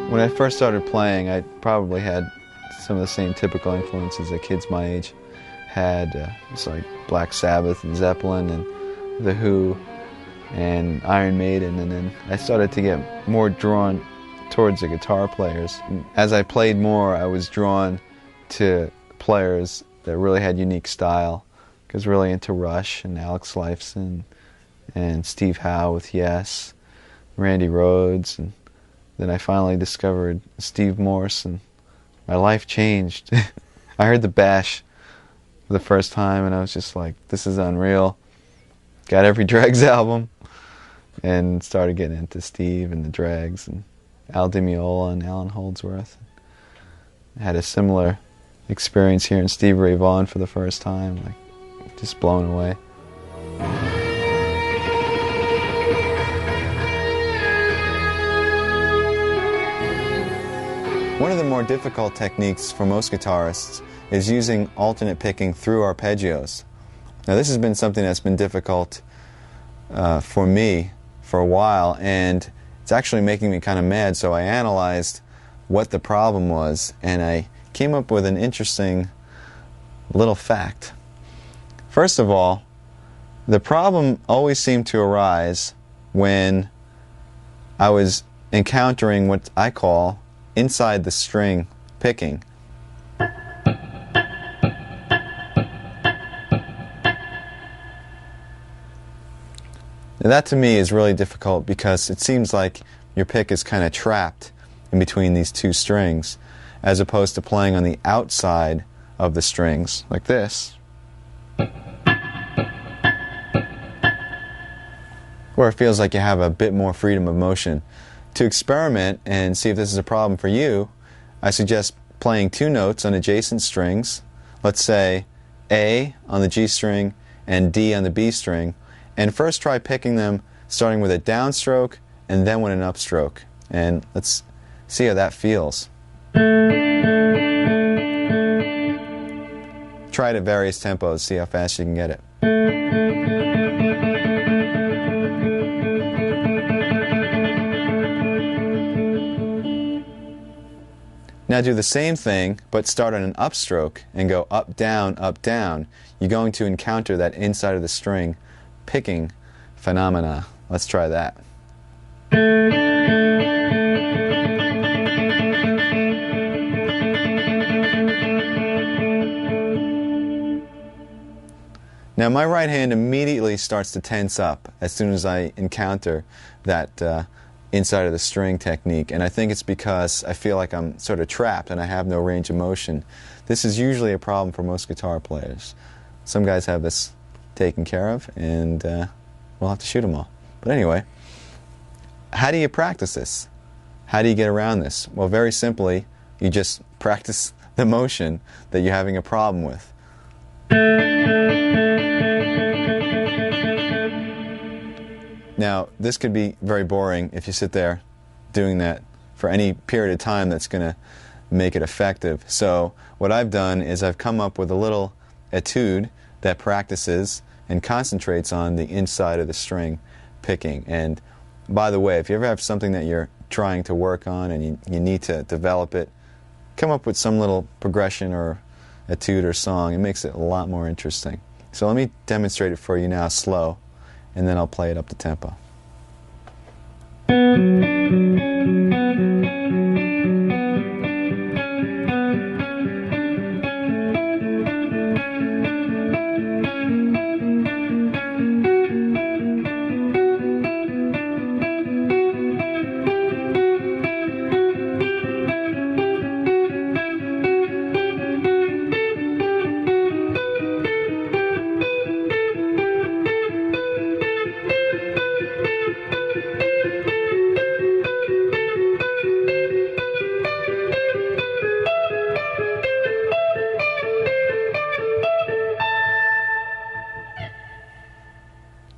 When I first started playing, I probably had some of the same typical influences that kids my age had. It's like Black Sabbath and Zeppelin and The Who and Iron Maiden, and then I started to get more drawn towards the guitar players. And as I played more, I was drawn to players that really had unique style. I was really into Rush and Alex Lifeson and Steve Howe with Yes, Randy Rhoads, and then I finally discovered Steve Morse, and my life changed. I heard the Bash for the first time, and I was just like, this is unreal. Got every Dregs album, and started getting into Steve and the Dregs, and Al Di Meola and Alan Holdsworth. I had a similar experience here in Stevie Ray Vaughan for the first time, like just blown away. One of the more difficult techniques for most guitarists is using alternate picking through arpeggios. Now this has been something that's been difficult for me for a while, and it's actually making me kind of mad, so I analyzed what the problem was, and I came up with an interesting little fact. First of all, the problem always seemed to arise when I was encountering what I call inside the string picking. Now that to me is really difficult because it seems like your pick is kind of trapped in between these two strings, as opposed to playing on the outside of the strings like this, where it feels like you have a bit more freedom of motion. To experiment and see if this is a problem for you, I suggest playing two notes on adjacent strings, let's say A on the G string and D on the B string, and first try picking them starting with a downstroke and then with an upstroke. And let's see how that feels. Try it at various tempos, see how fast you can get it. Now do the same thing, but start on an upstroke and go up, down, up, down. You're going to encounter that inside of the string picking phenomena. Let's try that. Now my right hand immediately starts to tense up as soon as I encounter that inside of the string technique, and I think it's because I feel like I'm sort of trapped and I have no range of motion. This is usually a problem for most guitar players. Some guys have this taken care of, and we'll have to shoot them all. But anyway, how do you practice this? How do you get around this? Well, very simply, you just practice the motion that you're having a problem with. Now, this could be very boring if you sit there doing that for any period of time that's going to make it effective. So what I've done is I've come up with a little etude that practices and concentrates on the inside of the string picking. And by the way, if you ever have something that you're trying to work on and you need to develop it, come up with some little progression or etude or song. It makes it a lot more interesting. So let me demonstrate it for you now slow, and then I'll play it up to tempo.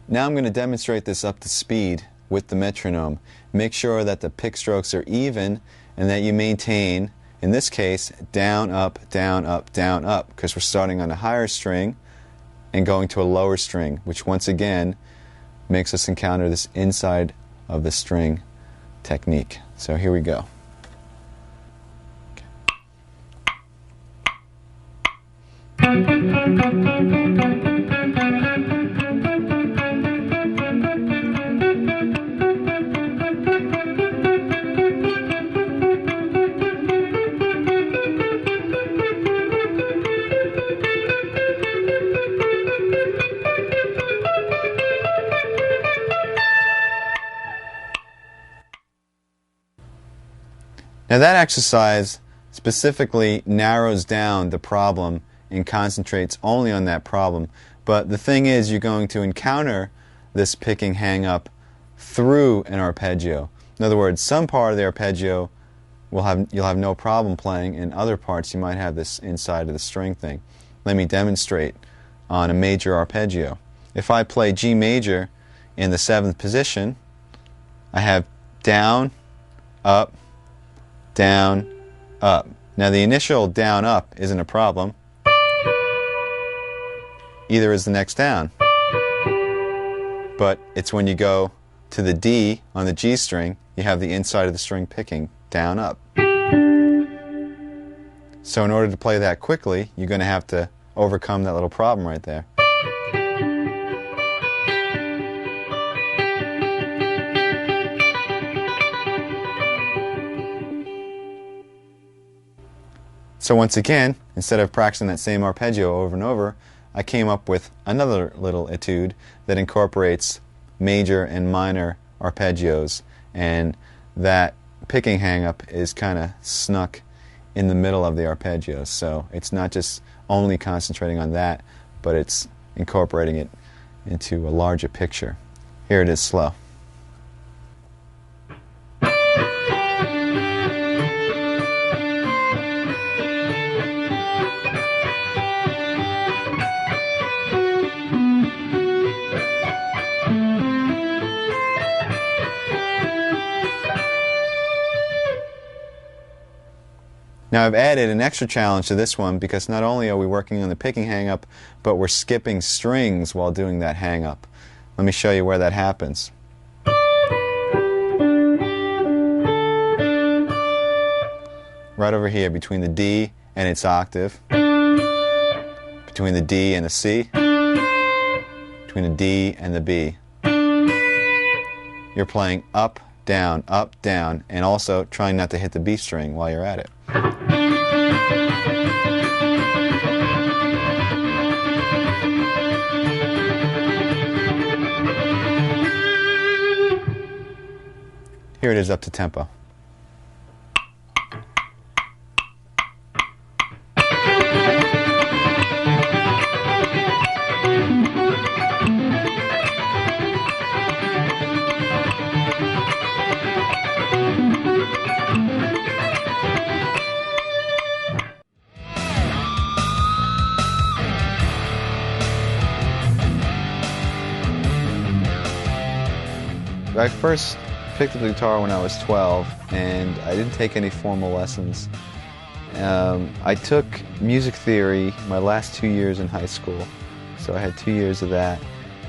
Now I'm going to demonstrate this up to speed with the metronome. Make sure that the pick strokes are even and that you maintain, in this case, down, up, down, up, down, up, because we're starting on a higher string and going to a lower string, which once again makes us encounter this inside of the string technique. So here we go. Now that exercise specifically narrows down the problem and concentrates only on that problem. But the thing is, you're going to encounter this picking hang-up through an arpeggio. In other words, some part of the arpeggio you'll have no problem playing, and other parts you might have this inside of the string thing. Let me demonstrate on a major arpeggio. If I play G major in the 7th position, I have down, up, down, up. Now the initial down, up isn't a problem. Either is the next down. But it's when you go to the D on the G string, you have the inside of the string picking down, up. So in order to play that quickly, you're going to have to overcome that little problem right there. So once again, instead of practicing that same arpeggio over and over, I came up with another little etude that incorporates major and minor arpeggios, and that picking hang-up is kind of snuck in the middle of the arpeggios. So it's not just only concentrating on that, but it's incorporating it into a larger picture. Here it is slow. Now I've added an extra challenge to this one because not only are we working on the picking hang-up, but we're skipping strings while doing that hang-up. Let me show you where that happens. Right over here between the D and its octave, between the D and the C, between the D and the B. you're playing up, down, and also trying not to hit the B string while you're at it. Here it is up to tempo. I first picked up the guitar when I was 12, and I didn't take any formal lessons. I took music theory my last 2 years in high school, so I had 2 years of that,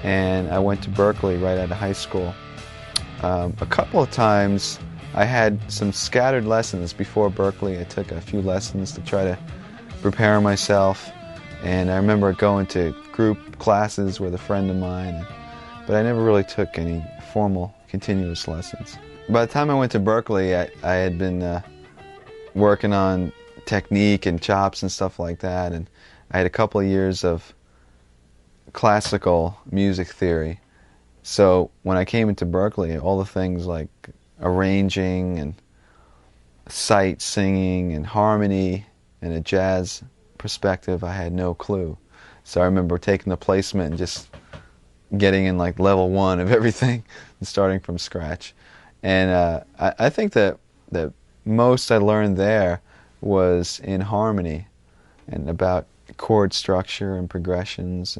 and I went to Berklee right out of high school. A couple of times I had some scattered lessons before Berklee. I took a few lessons to try to prepare myself, and I remember going to group classes with a friend of mine, but I never really took any formal continuous lessons. By the time I went to Berklee, I had been working on technique and chops and stuff like that, and I had a couple of years of classical music theory. So when I came into Berklee, all the things like arranging and sight singing and harmony and a jazz perspective, I had no clue. So I remember taking the placement and just getting in like level 1 of everything and starting from scratch. And I think that the most I learned there was in harmony and about chord structure and progressions,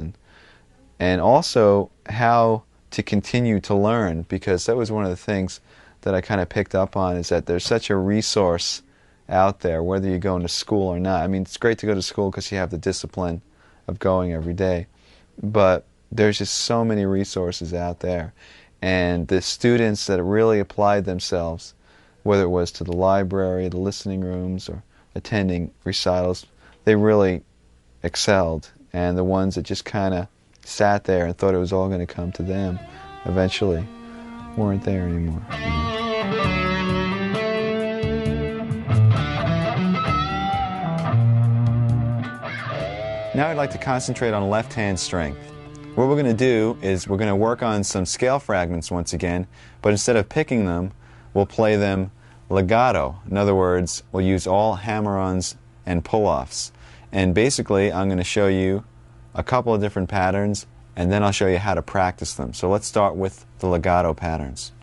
and also how to continue to learn, because that was one of the things that I kind of picked up on, is that there's such a resource out there, whether you're going to school or not. I mean, it's great to go to school because you have the discipline of going every day, but there's just so many resources out there. And the students that really applied themselves, whether it was to the library, the listening rooms, or attending recitals, they really excelled. And the ones that just kind of sat there and thought it was all going to come to them eventually weren't there anymore. Now I'd like to concentrate on left hand strength. What we're going to do is we're going to work on some scale fragments once again, but instead of picking them, we'll play them legato. In other words, we'll use all hammer-ons and pull-offs. And basically, I'm going to show you a couple of different patterns, and then I'll show you how to practice them. So let's start with the legato patterns.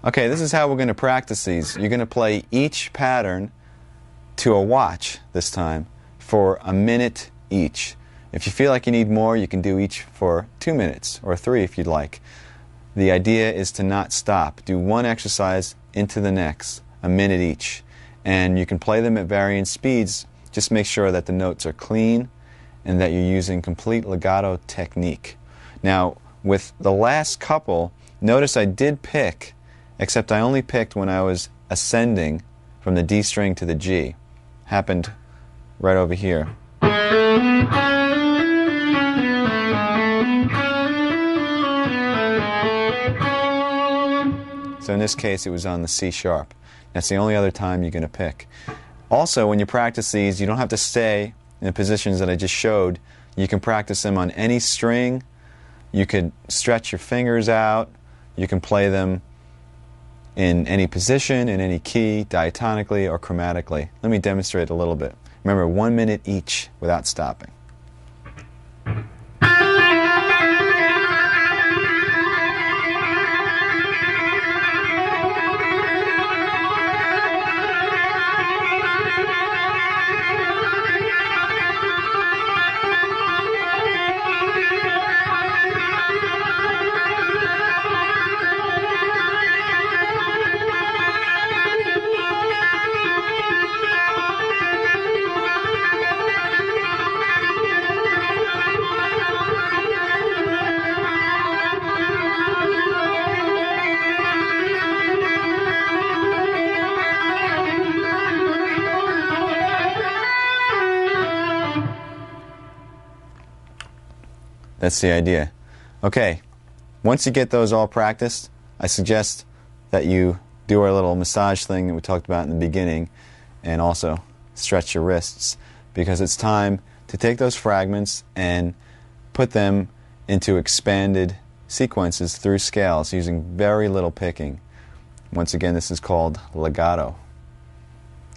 Okay, this is how we're going to practice these. You're going to play each pattern to a watch this time for a minute each. If you feel like you need more, you can do each for 2 minutes or 3 if you'd like. The idea is to not stop. Do one exercise into the next, a minute each. And you can play them at varying speeds. Just make sure that the notes are clean and that you're using complete legato technique. Now, with the last couple, notice I did pick, except I only picked when I was ascending from the D string to the G. Happened right over here. So in this case it was on the C sharp. That's the only other time you're going to pick. Also, when you practice these, you don't have to stay in the positions that I just showed. You can practice them on any string. You could stretch your fingers out. You can play them in any position, in any key, diatonically or chromatically. Let me demonstrate a little bit. Remember, 1 minute each without stopping. That's the idea. Okay, once you get those all practiced, I suggest that you do our little massage thing that we talked about in the beginning, and also stretch your wrists, because it's time to take those fragments and put them into expanded sequences through scales using very little picking. Once again, this is called legato.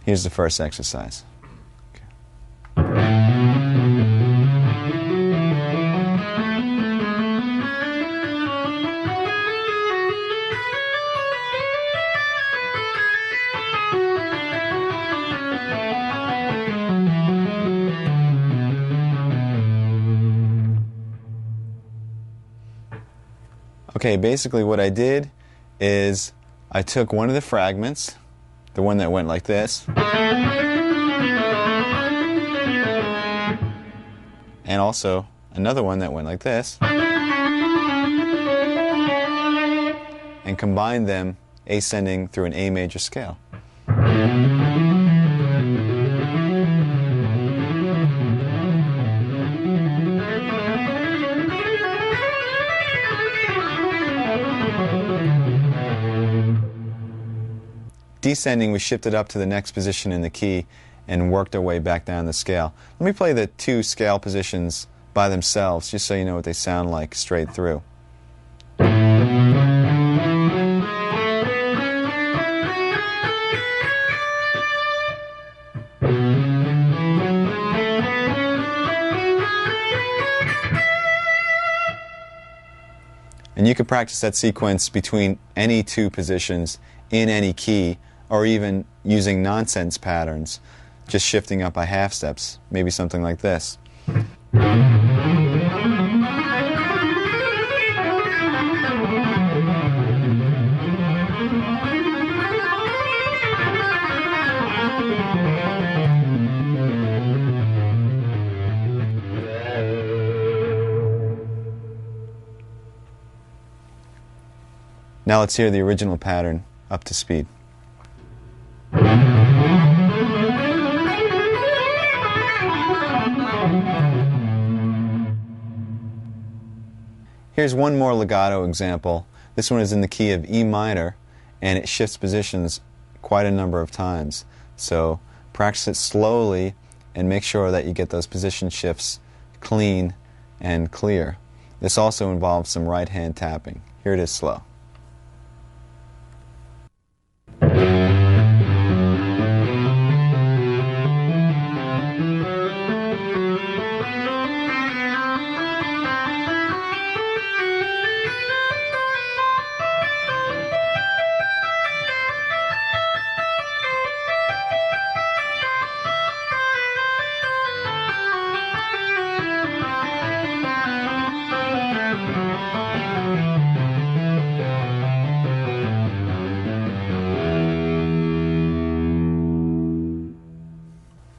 Here's the first exercise. Okay, basically what I did is I took one of the fragments, the one that went like this, and also another one that went like this, and combined them ascending through an A major scale. Descending, we shifted up to the next position in the key and worked our way back down the scale. Let me play the two scale positions by themselves, just so you know what they sound like straight through. And you can practice that sequence between any two positions in any key, or even using nonsense patterns, just shifting up by half steps, maybe something like this. Now let's hear the original pattern up to speed. Here's one more legato example. This one is in the key of E minor, and it shifts positions quite a number of times. So practice it slowly and make sure that you get those position shifts clean and clear. This also involves some right hand tapping. Here it is slow.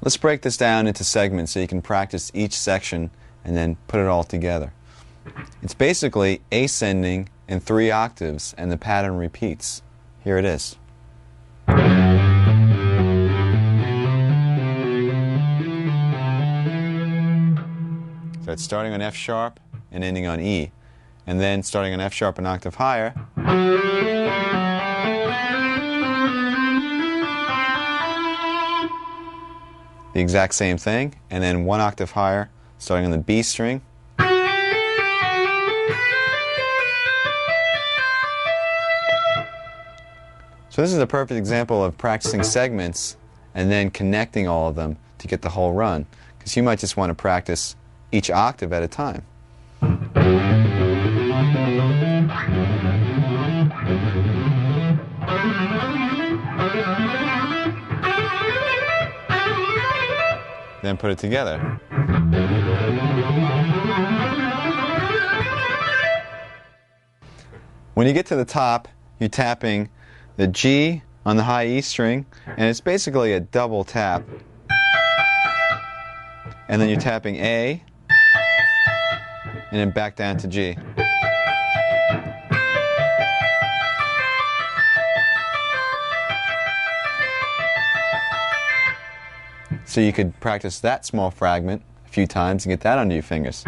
Let's break this down into segments so you can practice each section and then put it all together. It's basically ascending in 3 octaves, and the pattern repeats. Here it is. So it's starting on F sharp and ending on E, and then starting on F sharp an octave higher, the exact same thing, and then 1 octave higher, starting on the B string, So this is a perfect example of practicing segments and then connecting all of them to get the whole run. Because you might just want to practice each octave at a time. Then put it together. When you get to the top, you're tapping the G on the high E string, and it's basically a double tap. And then you're tapping A, and then back down to G. So you could practice that small fragment a few times and get that under your fingers.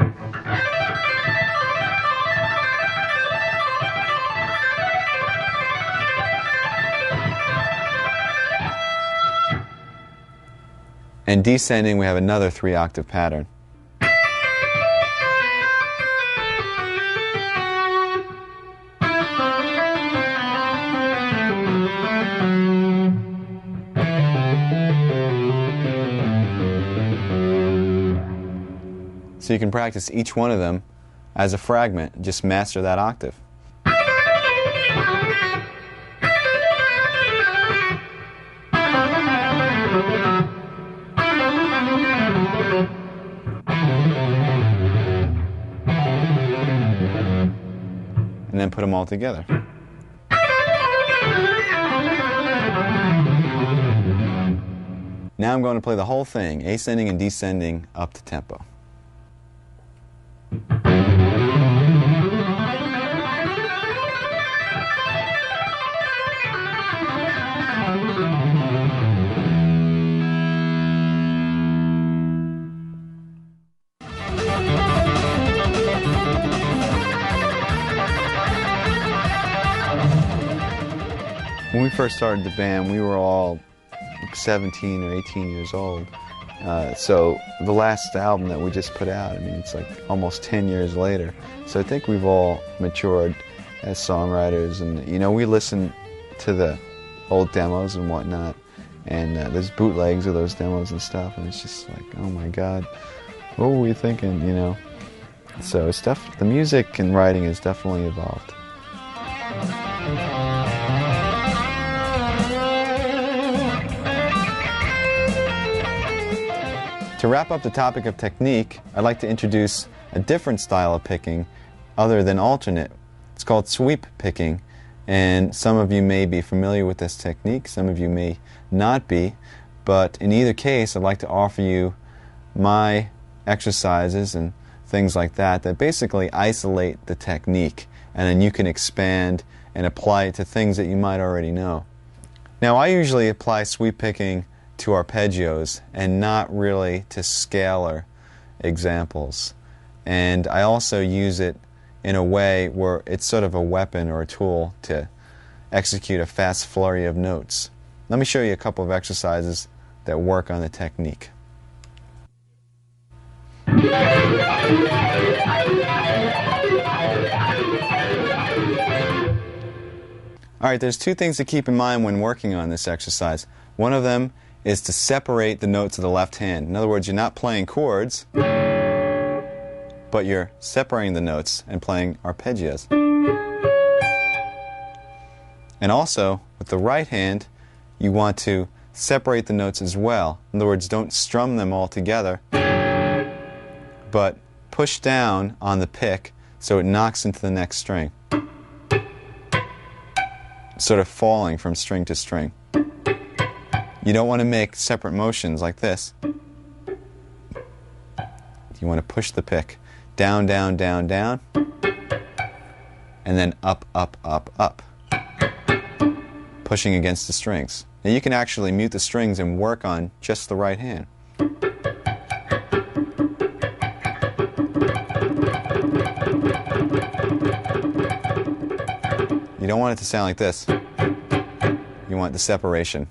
And descending, we have another 3-octave pattern. So you can practice each one of them as a fragment, just master that octave. And then put them all together. Now I'm going to play the whole thing, ascending and descending up to tempo. When we first started the band, we were all 17 or 18 years old. So the last album that we just put out, I mean, it's like almost 10 years later. So I think we've all matured as songwriters, and you know, we listen to the old demos and whatnot, and there's bootlegs of those demos and stuff, and it's just like, oh my God, what were we thinking, you know? So it's the music and writing has definitely evolved. To wrap up the topic of technique, I'd like to introduce a different style of picking other than alternate. It's called sweep picking, and some of you may be familiar with this technique, some of you may not be, but in either case I'd like to offer you my exercises and things like that basically isolate the technique, and then you can expand and apply it to things that you might already know. Now I usually apply sweep picking to arpeggios and not really to scalar examples. And I also use it in a way where it's sort of a weapon or a tool to execute a fast flurry of notes. Let me show you a couple of exercises that work on the technique. Alright, there's two things to keep in mind when working on this exercise. One of them is to separate the notes of the left hand. In other words, you're not playing chords, but you're separating the notes and playing arpeggios. And also, with the right hand, you want to separate the notes as well. In other words, don't strum them all together, but push down on the pick so it knocks into the next string, sort of falling from string to string. You don't want to make separate motions like this. You want to push the pick down, down, down, down, and then up, up, up, up, pushing against the strings. Now you can actually mute the strings and work on just the right hand. You don't want it to sound like this. You want the separation.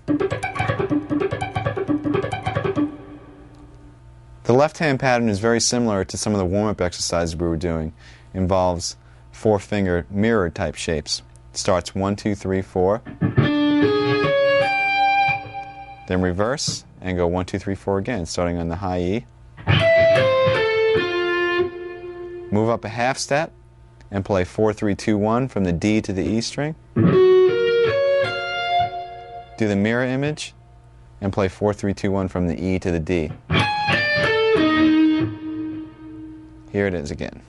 The left-hand pattern is very similar to some of the warm-up exercises we were doing. It involves 4-finger mirror type shapes. It starts 1, 2, 3, 4. Then reverse and go 1, 2, 3, 4 again, starting on the high E. Move up a half step and play 4, 3, 2, 1 from the D to the E string. Do the mirror image and play 4, 3, 2, 1 from the E to the D. Here it is again.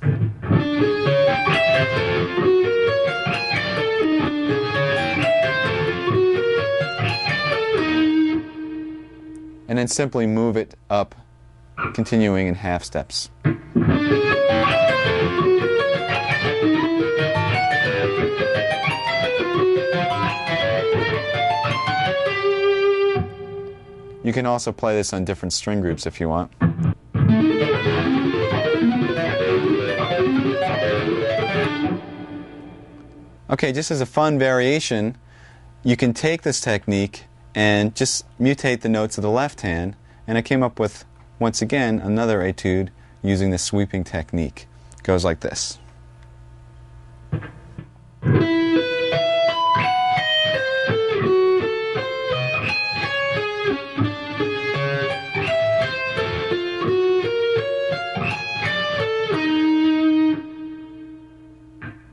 And then simply move it up, continuing in half steps. You can also play this on different string groups if you want. Okay, just as a fun variation, you can take this technique and just mutate the notes of the left hand, and I came up with, once again, another etude using the sweeping technique. It goes like this.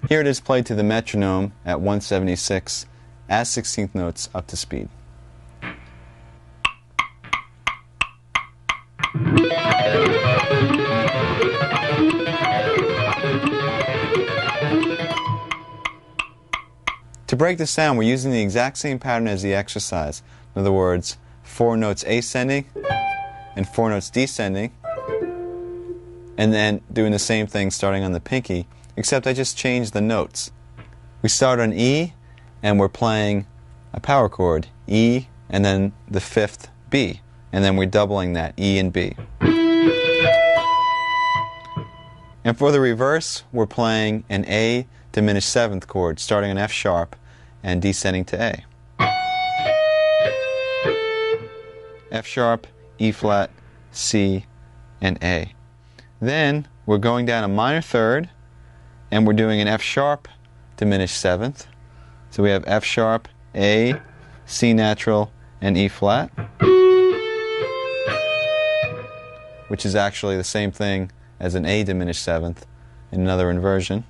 Here it is played to the metronome at 176 as 16th notes up to speed. To break this down, we're using the exact same pattern as the exercise. In other words, 4 notes ascending and 4 notes descending, and then doing the same thing starting on the pinky, except I just changed the notes. We start on E, and we're playing a power chord, E, and then the 5th B, and then we're doubling that, E and B. And for the reverse, we're playing an A diminished 7th chord, starting on F sharp and descending to A. F sharp, E flat, C, and A. Then we're going down a minor third, and we're doing an F sharp diminished 7th. So we have F sharp, A, C natural, and E flat, which is actually the same thing as an A diminished 7th in another inversion.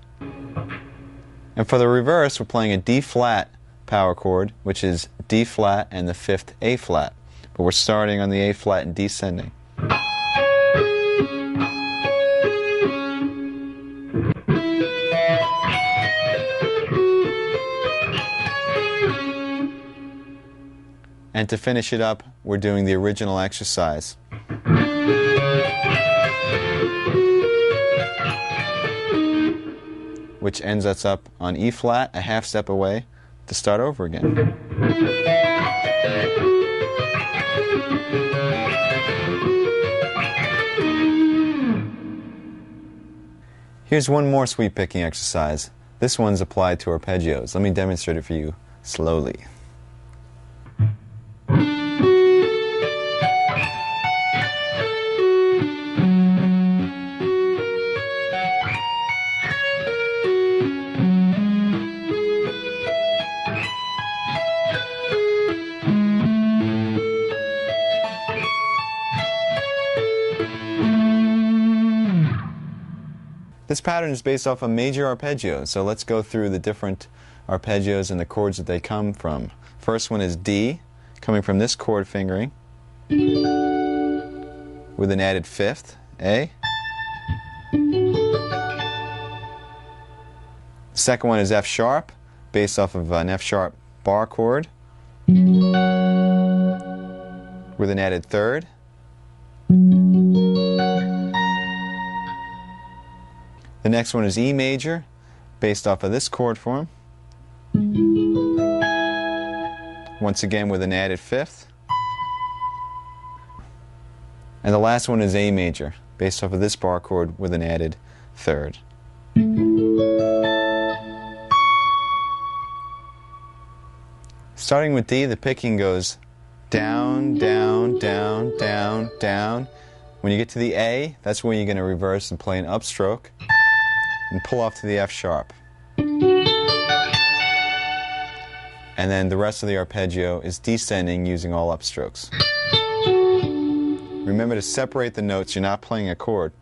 And for the reverse, we're playing a D flat power chord, which is D flat and the 5th A flat. But we're starting on the A flat and descending. And to finish it up, we're doing the original exercise. Which ends us up on E flat, a half step away, to start over again. Here's one more sweep picking exercise. This one's applied to arpeggios. Let me demonstrate it for you slowly. This pattern is based off a major arpeggio, so let's go through the different arpeggios and the chords that they come from. First one is D, coming from this chord fingering, with an added 5th, A. Second one is F sharp, based off of an F sharp bar chord, with an added 3rd. The next one is E major, based off of this chord form, once again with an added 5th. And the last one is A major, based off of this bar chord with an added 3rd. Starting with D, the picking goes down, down, down, down, down. When you get to the A, that's when you're going to reverse and play an upstroke and pull off to the F sharp. And and then the rest of the arpeggio is descending using all upstrokes. Remember to separate the notes. You're not playing a chord.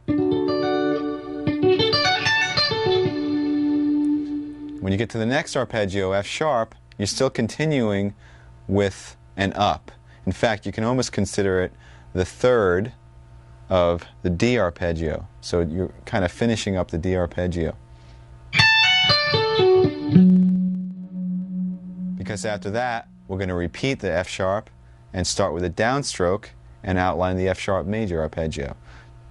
When you get to the next arpeggio, F sharp, you're still continuing with an up. In fact, you can almost consider it the third of the D arpeggio. So you're kind of finishing up the D arpeggio. Because after that, we're going to repeat the F sharp and start with a downstroke and outline the F sharp major arpeggio.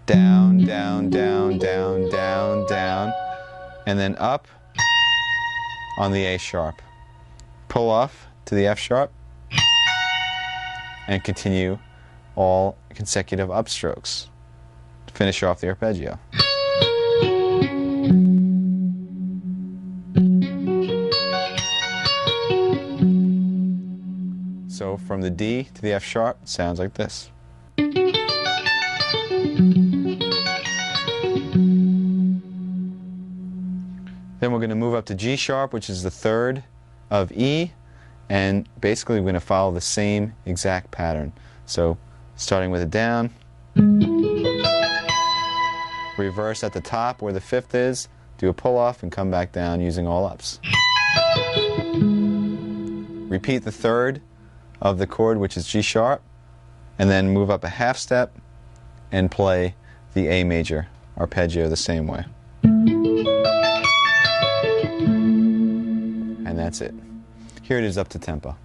Down, down, down, down, down, down, and then up on the A sharp. Pull off to the F sharp and continue all consecutive upstrokes to finish off the arpeggio. So from the D to the F sharp, it sounds like this. Then we're going to move up to G sharp, which is the third of E, and basically we're going to follow the same exact pattern. So starting with a down, reverse at the top where the fifth is, do a pull off and come back down using all ups. Repeat the third of the chord, which is G sharp, and then move up a half step and play the A major arpeggio the same way. And that's it. Here it is up to tempo.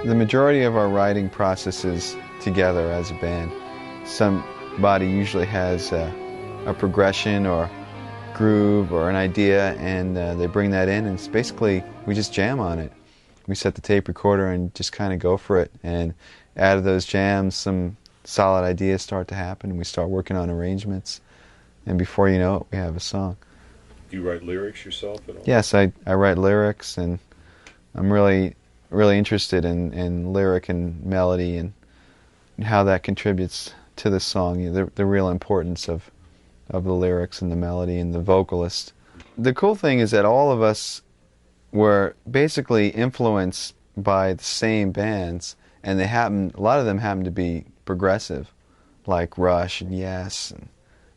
The majority of our writing process is together as a band. Somebody usually has a progression or groove or an idea, and they bring that in, and it's basically we just jam on it. We set the tape recorder and just kind of go for it, and out of those jams some solid ideas start to happen, and we start working on arrangements, and before you know it we have a song. Do you write lyrics yourself at all? Yes, I write lyrics, and I'm really interested in lyric and melody and how that contributes to the song, the real importance of the lyrics and the melody and the vocalist. The cool thing is that all of us were basically influenced by the same bands, and a lot of them happen to be progressive, like Rush and Yes and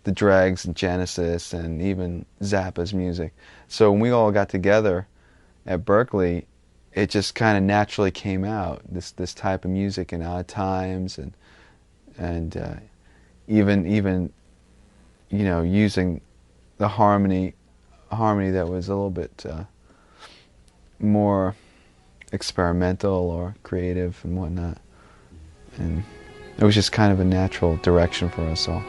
the Dregs and Genesis and even Zappa's music. So when we all got together at Berkeley, it just kind of naturally came out, this type of music in Odd Times, and even you know, using the harmony that was a little bit more experimental or creative and whatnot. And it was just kind of a natural direction for us all.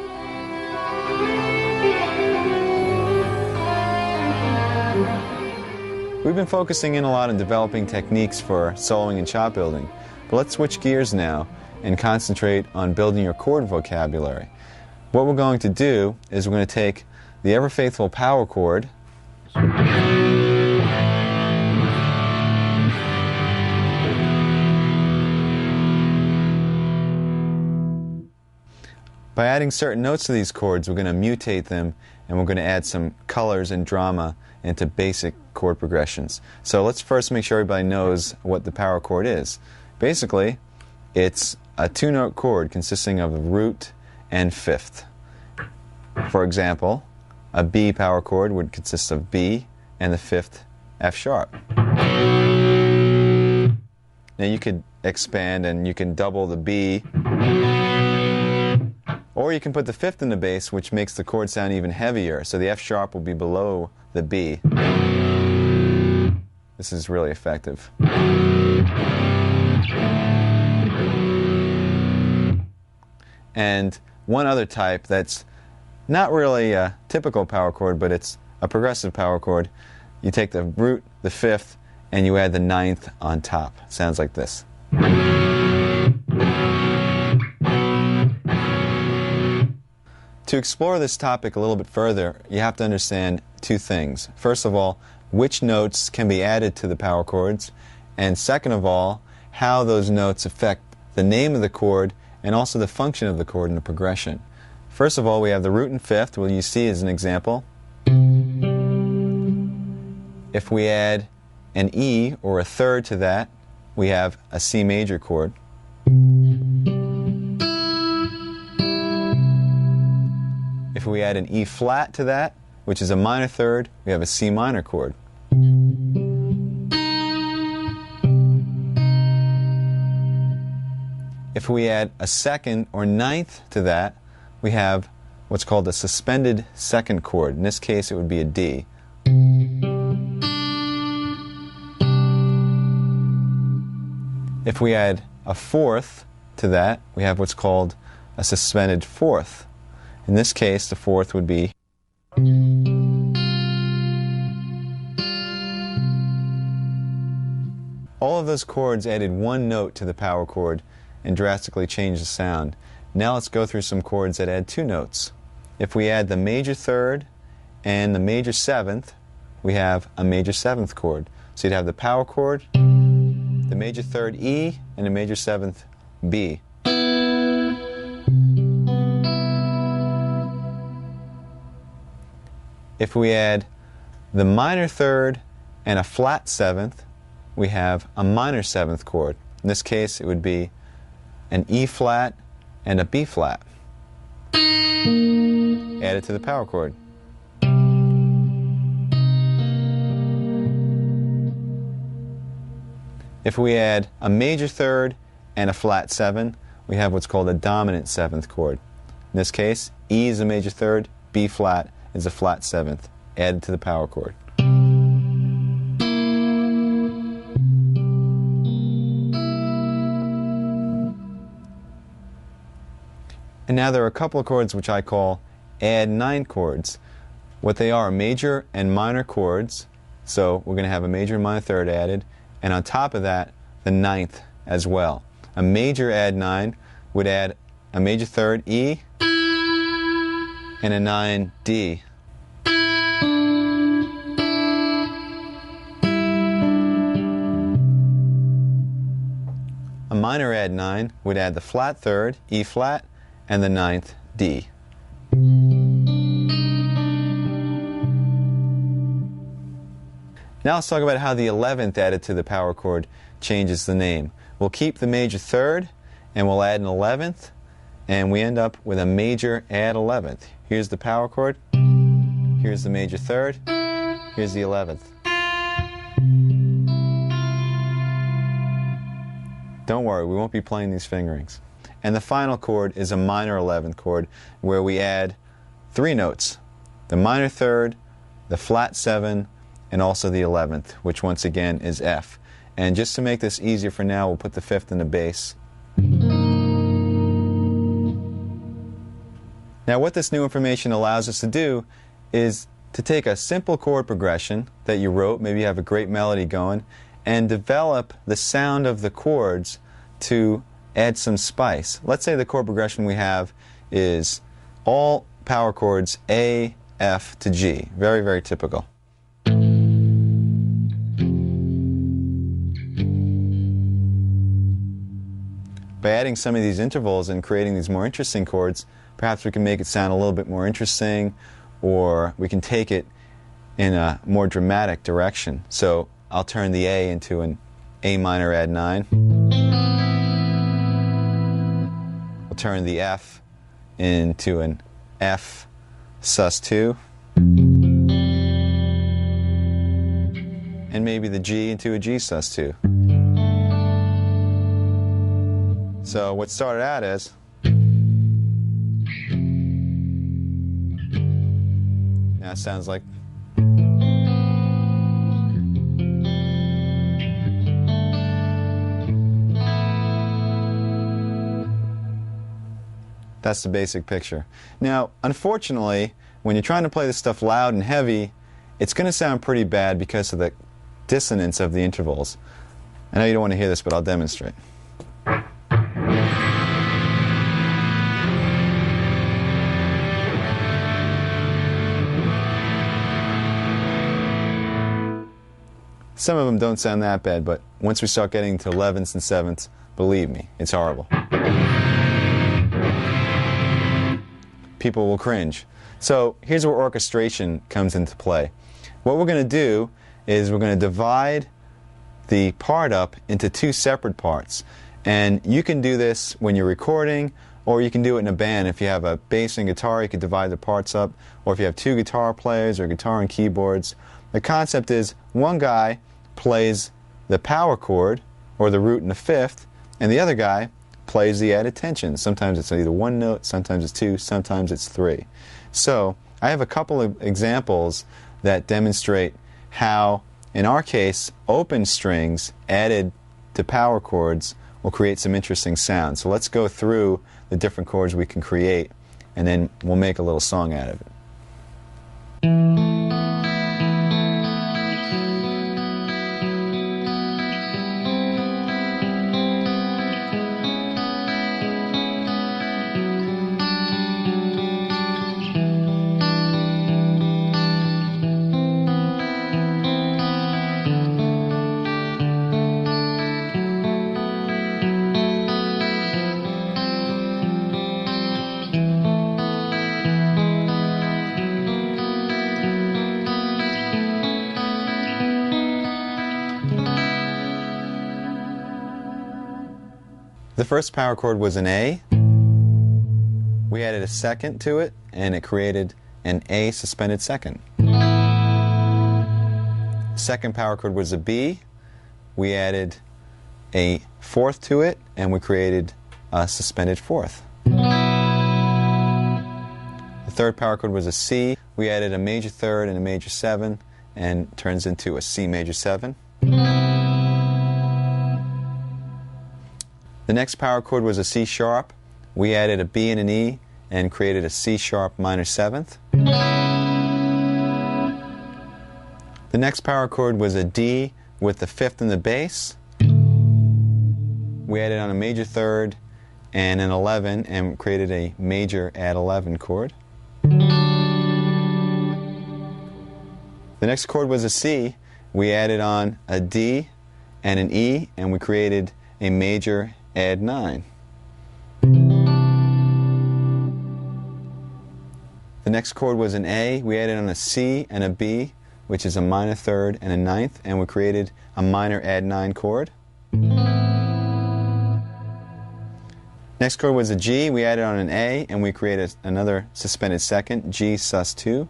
We've been focusing in a lot on developing techniques for soloing and chop building, but let's switch gears now and concentrate on building your chord vocabulary. What we're going to do is we're going to take the ever-faithful power chord by adding certain notes to these chords. We're going to mutate them, and we're going to add some colors and drama into basic chord progressions. So let's first make sure everybody knows what the power chord is. Basically, it's a two-note chord consisting of a root and fifth. For example, a B power chord would consist of B and the fifth F sharp. Now you could expand and you can double the B, or you can put the fifth in the bass, which makes the chord sound even heavier, so the F sharp will be below the B. This is really effective. And one other type that's not really a typical power chord, but it's a progressive power chord. You take the root, the fifth, and you add the ninth on top. It sounds like this. To explore this topic a little bit further, you have to understand two things. First of all, which notes can be added to the power chords, and second of all, how those notes affect the name of the chord and also the function of the chord in the progression. First of all, we have the root and fifth, what you see as an example. If we add an E or a third to that, we have a C major chord. If we add an E flat to that, which is a minor third, we have a C minor chord. If we add a second or ninth to that, we have what's called a suspended second chord. In this case, it would be a D. If we add a fourth to that, we have what's called a suspended fourth. In this case, the fourth would be. All of those chords added one note to the power chord and drastically changed the sound. Now let's go through some chords that add two notes. If we add the major third and the major seventh, we have a major seventh chord. So you'd have the power chord, the major third E, and the major seventh B. If we add the minor third and a flat seventh, we have a minor seventh chord. In this case, it would be an E flat and a B flat. Added to the power chord. If we add a major third and a flat seven, we have what's called a dominant seventh chord. In this case, E is a major third, B flat is a flat seventh, added to the power chord. And now there are a couple of chords which I call add nine chords. What they are major and minor chords. So we're going to have a major and minor third added, and on top of that, the ninth as well. A major add nine would add a major third E and a 9 D. A minor add nine would add the flat third, E flat, and the ninth, D. Now let's talk about how the 11th added to the power chord changes the name. We'll keep the major third, and we'll add an 11th, and we end up with a major add 11th. Here's the power chord, here's the major third, here's the 11th. Don't worry, we won't be playing these fingerings. And the final chord is a minor 11th chord, where we add three notes: the minor third, the flat 7, and also the 11th, which once again is F. And just to make this easier for now, we'll put the 5th in the bass. Now what this new information allows us to do is to take a simple chord progression that you wrote, maybe you have a great melody going, and develop the sound of the chords to add some spice. Let's say the chord progression we have is all power chords A, F to G. Very, very typical. By adding some of these intervals and creating these more interesting chords, perhaps we can make it sound a little bit more interesting, or we can take it in a more dramatic direction. So I'll turn the A into an A minor add 9. Turn the F into an F sus 2, and maybe the G into a G sus 2. So what started out as now it sounds like that's the basic picture. Now, unfortunately, when you're trying to play this stuff loud and heavy, it's going to sound pretty bad because of the dissonance of the intervals. I know you don't want to hear this, but I'll demonstrate. Some of them don't sound that bad, but once we start getting to 11ths and 7ths, believe me, it's horrible. People will cringe. So here's where orchestration comes into play. What we're going to do is we're going to divide the part up into two separate parts. And you can do this when you're recording, or you can do it in a band. If you have a bass and guitar, you can divide the parts up. Or if you have two guitar players or guitar and keyboards. The concept is one guy plays the power chord, or the root and the fifth, and the other guy plays the added tension. Sometimes it's either one note, sometimes it's two, sometimes it's three. So I have a couple of examples that demonstrate how, in our case, open strings added to power chords will create some interesting sounds. So let's go through the different chords we can create, and then we'll make a little song out of it. The first power chord was an A. We added a second to it, and it created an A suspended second. Second power chord was a B. We added a fourth to it, and we created a suspended fourth. The third power chord was a C. We added a major third and a major seven, and it turns into a C major seven. The next power chord was a C sharp. We added a B and an E and created a C sharp minor seventh. The next power chord was a D with the fifth and the bass. We added on a major third and an 11 and created a major add 11 chord. The next chord was a C. We added on a D and an E and we created a major add 9. The next chord was an A. We added on a C and a B, which is a minor third and a ninth, and we created a minor add 9 chord. Next chord was a G. We added on an A, and we created another suspended second, G sus 2.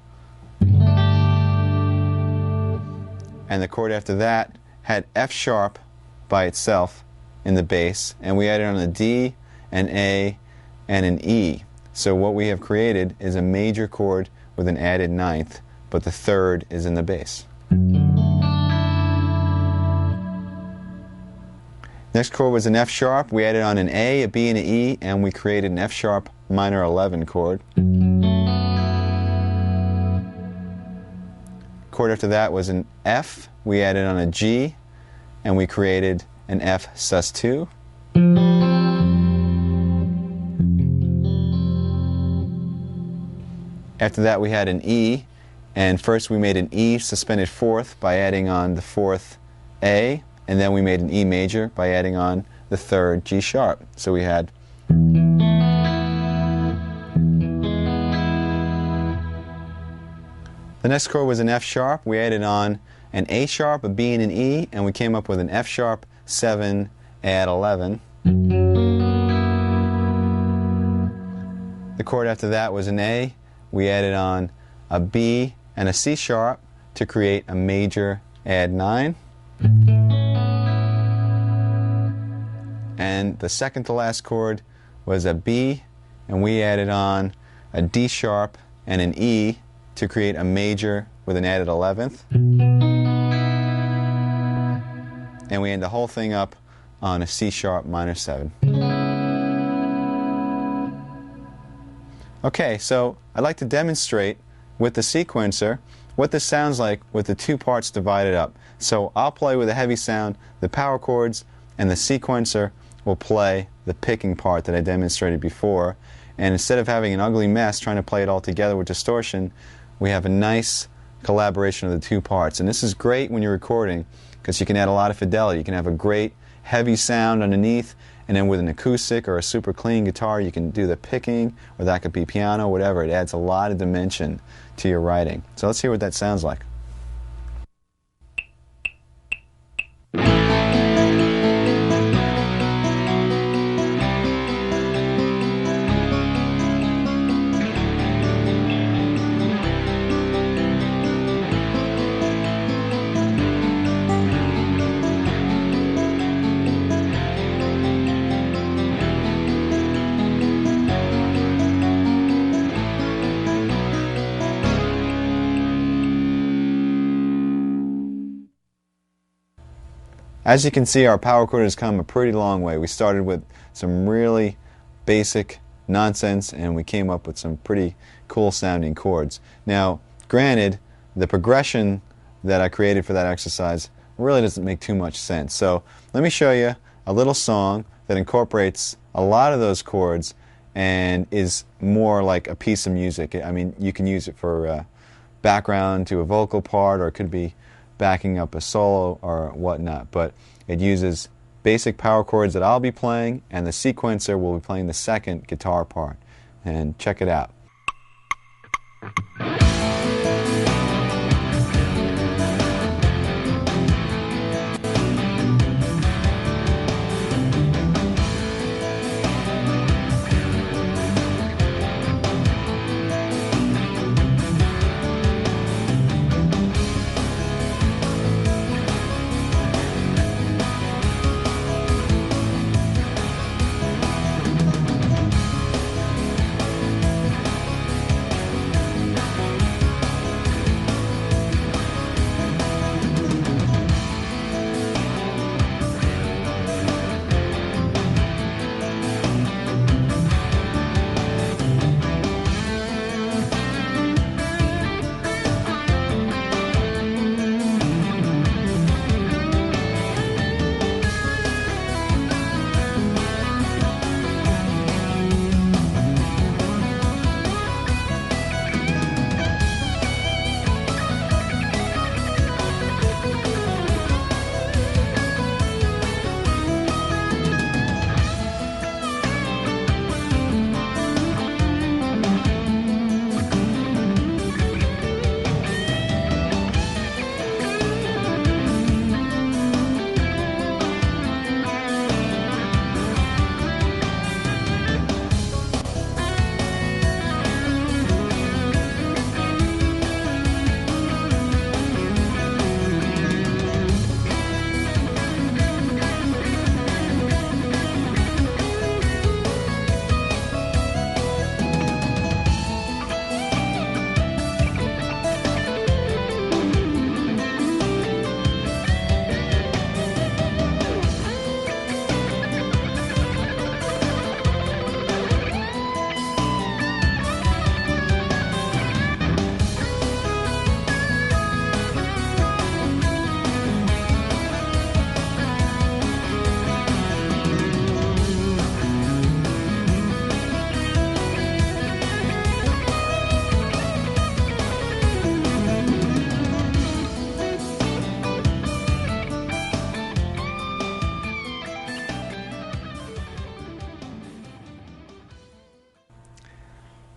And the chord after that had F sharp by itself in the bass, and we added on a D, an A, and an E. So what we have created is a major chord with an added ninth, but the third is in the bass. Next chord was an F sharp. We added on an A, a B, and an E, and we created an F sharp minor 11 chord. Chord after that was an F. We added on a G, and we created an F sus 2. After that we had an E, and first we made an E suspended fourth by adding on the fourth A, and then we made an E major by adding on the third G sharp. So we had the next chord was an F sharp. We added on an A sharp, a B, and an E, and we came up with an F sharp 7 add 11. The chord after that was an A. We added on a B and a C sharp to create a major add 9. And the second to last chord was a B, and we added on a D sharp and an E to create a major with an added 11th. And we end the whole thing up on a C sharp minor 7. Okay, so I'd like to demonstrate with the sequencer what this sounds like with the two parts divided up. So I'll play with a heavy sound, the power chords, and the sequencer will play the picking part that I demonstrated before. And instead of having an ugly mess trying to play it all together with distortion, we have a nice collaboration of the two parts. And this is great when you're recording, because you can add a lot of fidelity. You can have a great heavy sound underneath, and then with an acoustic or a super clean guitar you can do the picking, or that could be piano, whatever. It adds a lot of dimension to your writing. So let's hear what that sounds like. As you can see, our power chord has come a pretty long way. We started with some really basic nonsense, and we came up with some pretty cool sounding chords. Now, granted, the progression that I created for that exercise really doesn't make too much sense. So let me show you a little song that incorporates a lot of those chords and is more like a piece of music. I mean, you can use it for background to a vocal part, or it could be backing up a solo or whatnot, but it uses basic power chords that I'll be playing, and the sequencer will be playing the second guitar part. And check it out.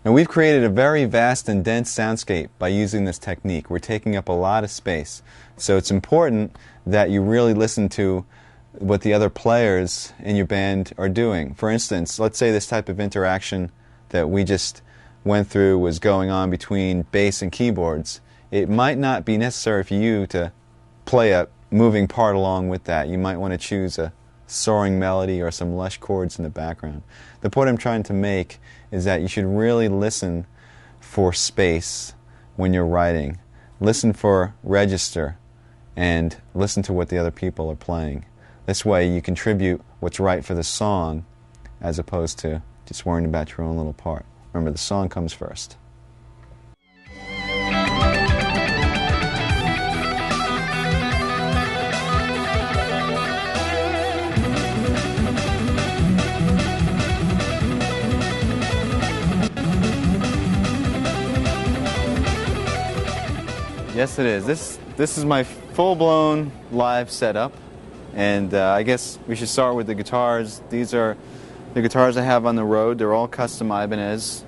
And we've created a very vast and dense soundscape by using this technique. We're taking up a lot of space. So it's important that you really listen to what the other players in your band are doing. For instance, let's say this type of interaction that we just went through was going on between bass and keyboards. It might not be necessary for you to play a moving part along with that. You might want to choose a soaring melody or some lush chords in the background. The point I'm trying to make is that you should really listen for space when you're writing. Listen for register and listen to what the other people are playing. This way you contribute what's right for the song as opposed to just worrying about your own little part. Remember, the song comes first. Yes, it is. This is my full-blown live setup, and I guess we should start with the guitars. These are the guitars I have on the road. They're all custom Ibanez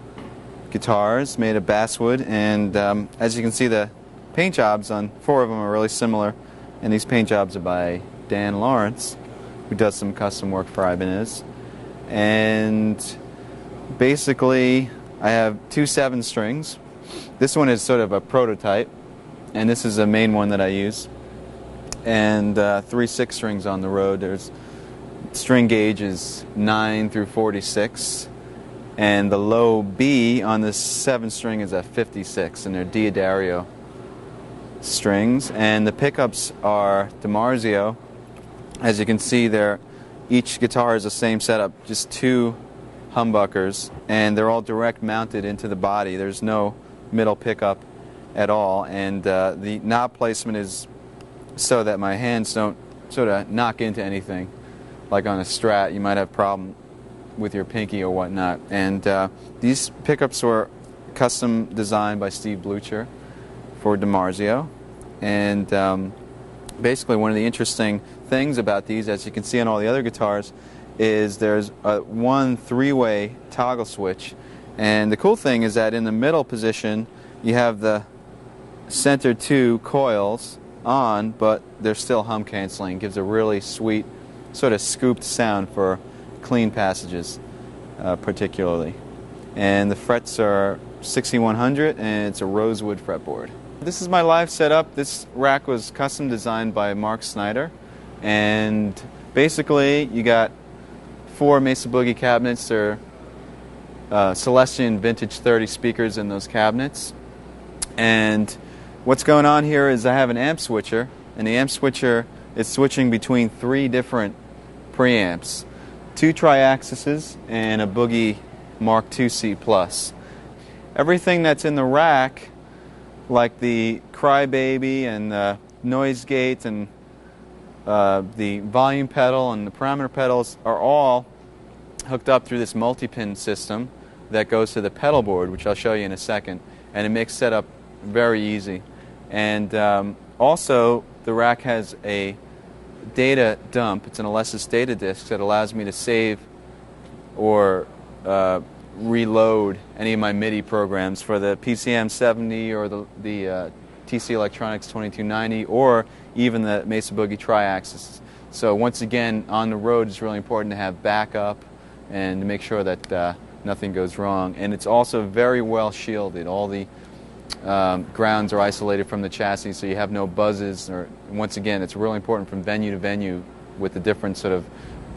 guitars made of basswood, and as you can see, the paint jobs on 4 of them are really similar, and these paint jobs are by Dan Lawrence, who does some custom work for Ibanez. And basically, I have 2 7-strings. This one is sort of a prototype, and this is a main one that I use. And 3 6-strings on the road. There's string gauge is 9 through 46, and the low B on this 7-string is a 56, and they're Diodario strings. And the pickups are DiMarzio. As you can see, each guitar is the same setup, just 2 humbuckers, and they're all direct mounted into the body. There's no middle pickup at all, and the knob placement is so that my hands don't sort of knock into anything. Like on a Strat, you might have a problem with your pinky or whatnot. And these pickups were custom designed by Steve Blucher for DiMarzio. And basically one of the interesting things about these, as you can see on all the other guitars, is there's one 3-way toggle switch. And the cool thing is that in the middle position you have the center 2 coils on, but they're still hum canceling. It gives a really sweet sort of scooped sound for clean passages particularly. And the frets are 6100, and it's a rosewood fretboard. This is my live setup. This rack was custom designed by Mark Snyder, and basically you got 4 Mesa Boogie cabinets. They're Celestion Vintage 30 speakers in those cabinets. And what's going on here is I have an amp switcher, and the amp switcher is switching between 3 different preamps, 2 Triaxises and a Boogie Mark II-C Plus. Everything that's in the rack, like the Crybaby and the noise gate and the volume pedal and the parameter pedals, are all hooked up through this multi-pin system that goes to the pedal board, which I'll show you in a second, and it makes setup very easy. And also the rack has a data dump. It's an Alesis data disk that allows me to save or reload any of my MIDI programs for the PCM 70 or the TC Electronics 2290, or even the Mesa Boogie Triaxis. So once again, on the road it's really important to have backup and to make sure that nothing goes wrong. And it's also very well shielded. All the grounds are isolated from the chassis, so you have no buzzes. Or once again, it's really important from venue to venue with the different sort of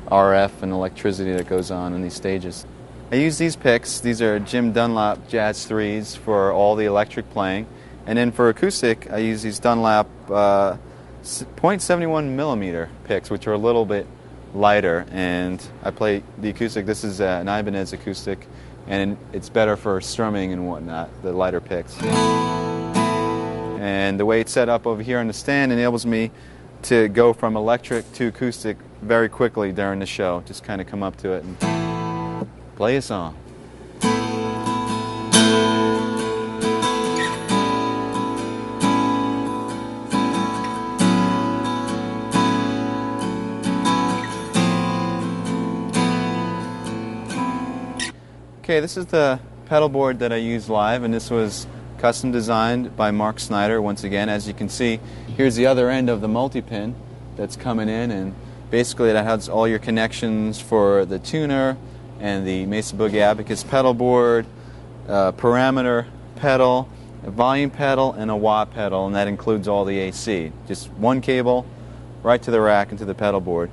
RF and electricity that goes on in these stages. I use these picks. These are Jim Dunlap Jazz 3s for all the electric playing, and then for acoustic I use these Dunlap 0.71 millimeter picks, which are a little bit lighter, and I play the acoustic. This is an Ibanez acoustic, and it's better for strumming and whatnot, the lighter picks. And the way it's set up over here on the stand enables me to go from electric to acoustic very quickly during the show. Just kind of come up to it and play a song. Okay, this is the pedal board that I use live, and this was custom designed by Mark Snyder. Once again, as you can see, here's the other end of the multi-pin that's coming in, and basically that has all your connections for the tuner and the Mesa Boogie Abacus pedal board, parameter pedal, a volume pedal, and a wah pedal, and that includes all the AC. Just one cable right to the rack and to the pedal board.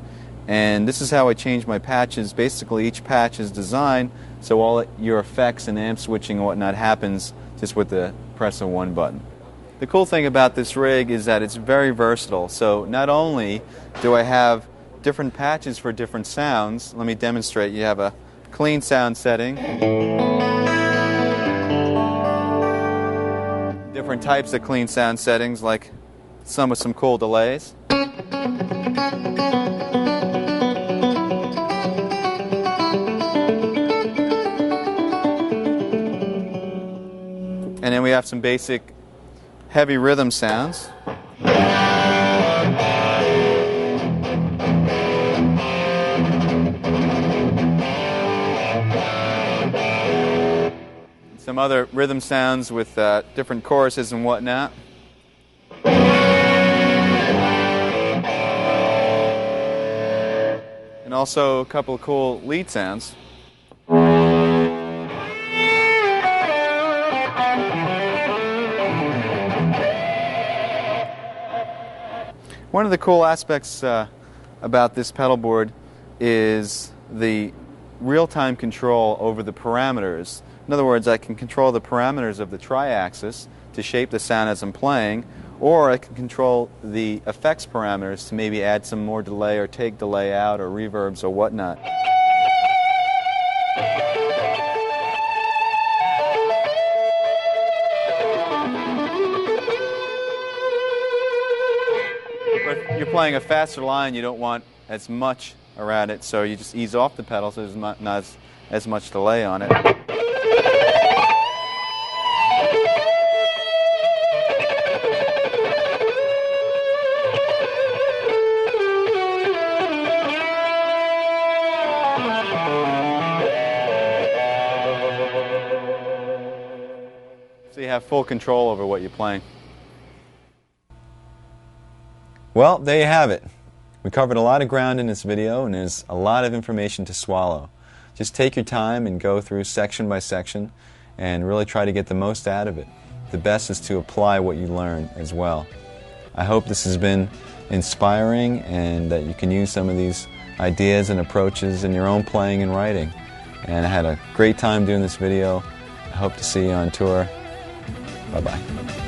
And this is how I change my patches. Basically, each patch is designed so all your effects and amp switching and whatnot happens just with the press of one button. The cool thing about this rig is that it's very versatile. So not only do I have different patches for different sounds, let me demonstrate. You have a clean sound setting, different types of clean sound settings, like some with some cool delays. And then we have some basic heavy rhythm sounds. Some other rhythm sounds with different choruses and whatnot. And also a couple of cool lead sounds. One of the cool aspects about this pedal board is the real-time control over the parameters. In other words, I can control the parameters of the tri-axis to shape the sound as I'm playing, or I can control the effects parameters to maybe add some more delay or take delay out or reverbs or whatnot. But if you're playing a faster line, you don't want as much around it, so you just ease off the pedal so there's not as much delay on it. So you have full control over what you're playing. Well, there you have it. We covered a lot of ground in this video, and there's a lot of information to swallow. Just take your time and go through section by section and really try to get the most out of it. The best is to apply what you learn as well. I hope this has been inspiring and that you can use some of these ideas and approaches in your own playing and writing. And I had a great time doing this video. I hope to see you on tour. Bye-bye.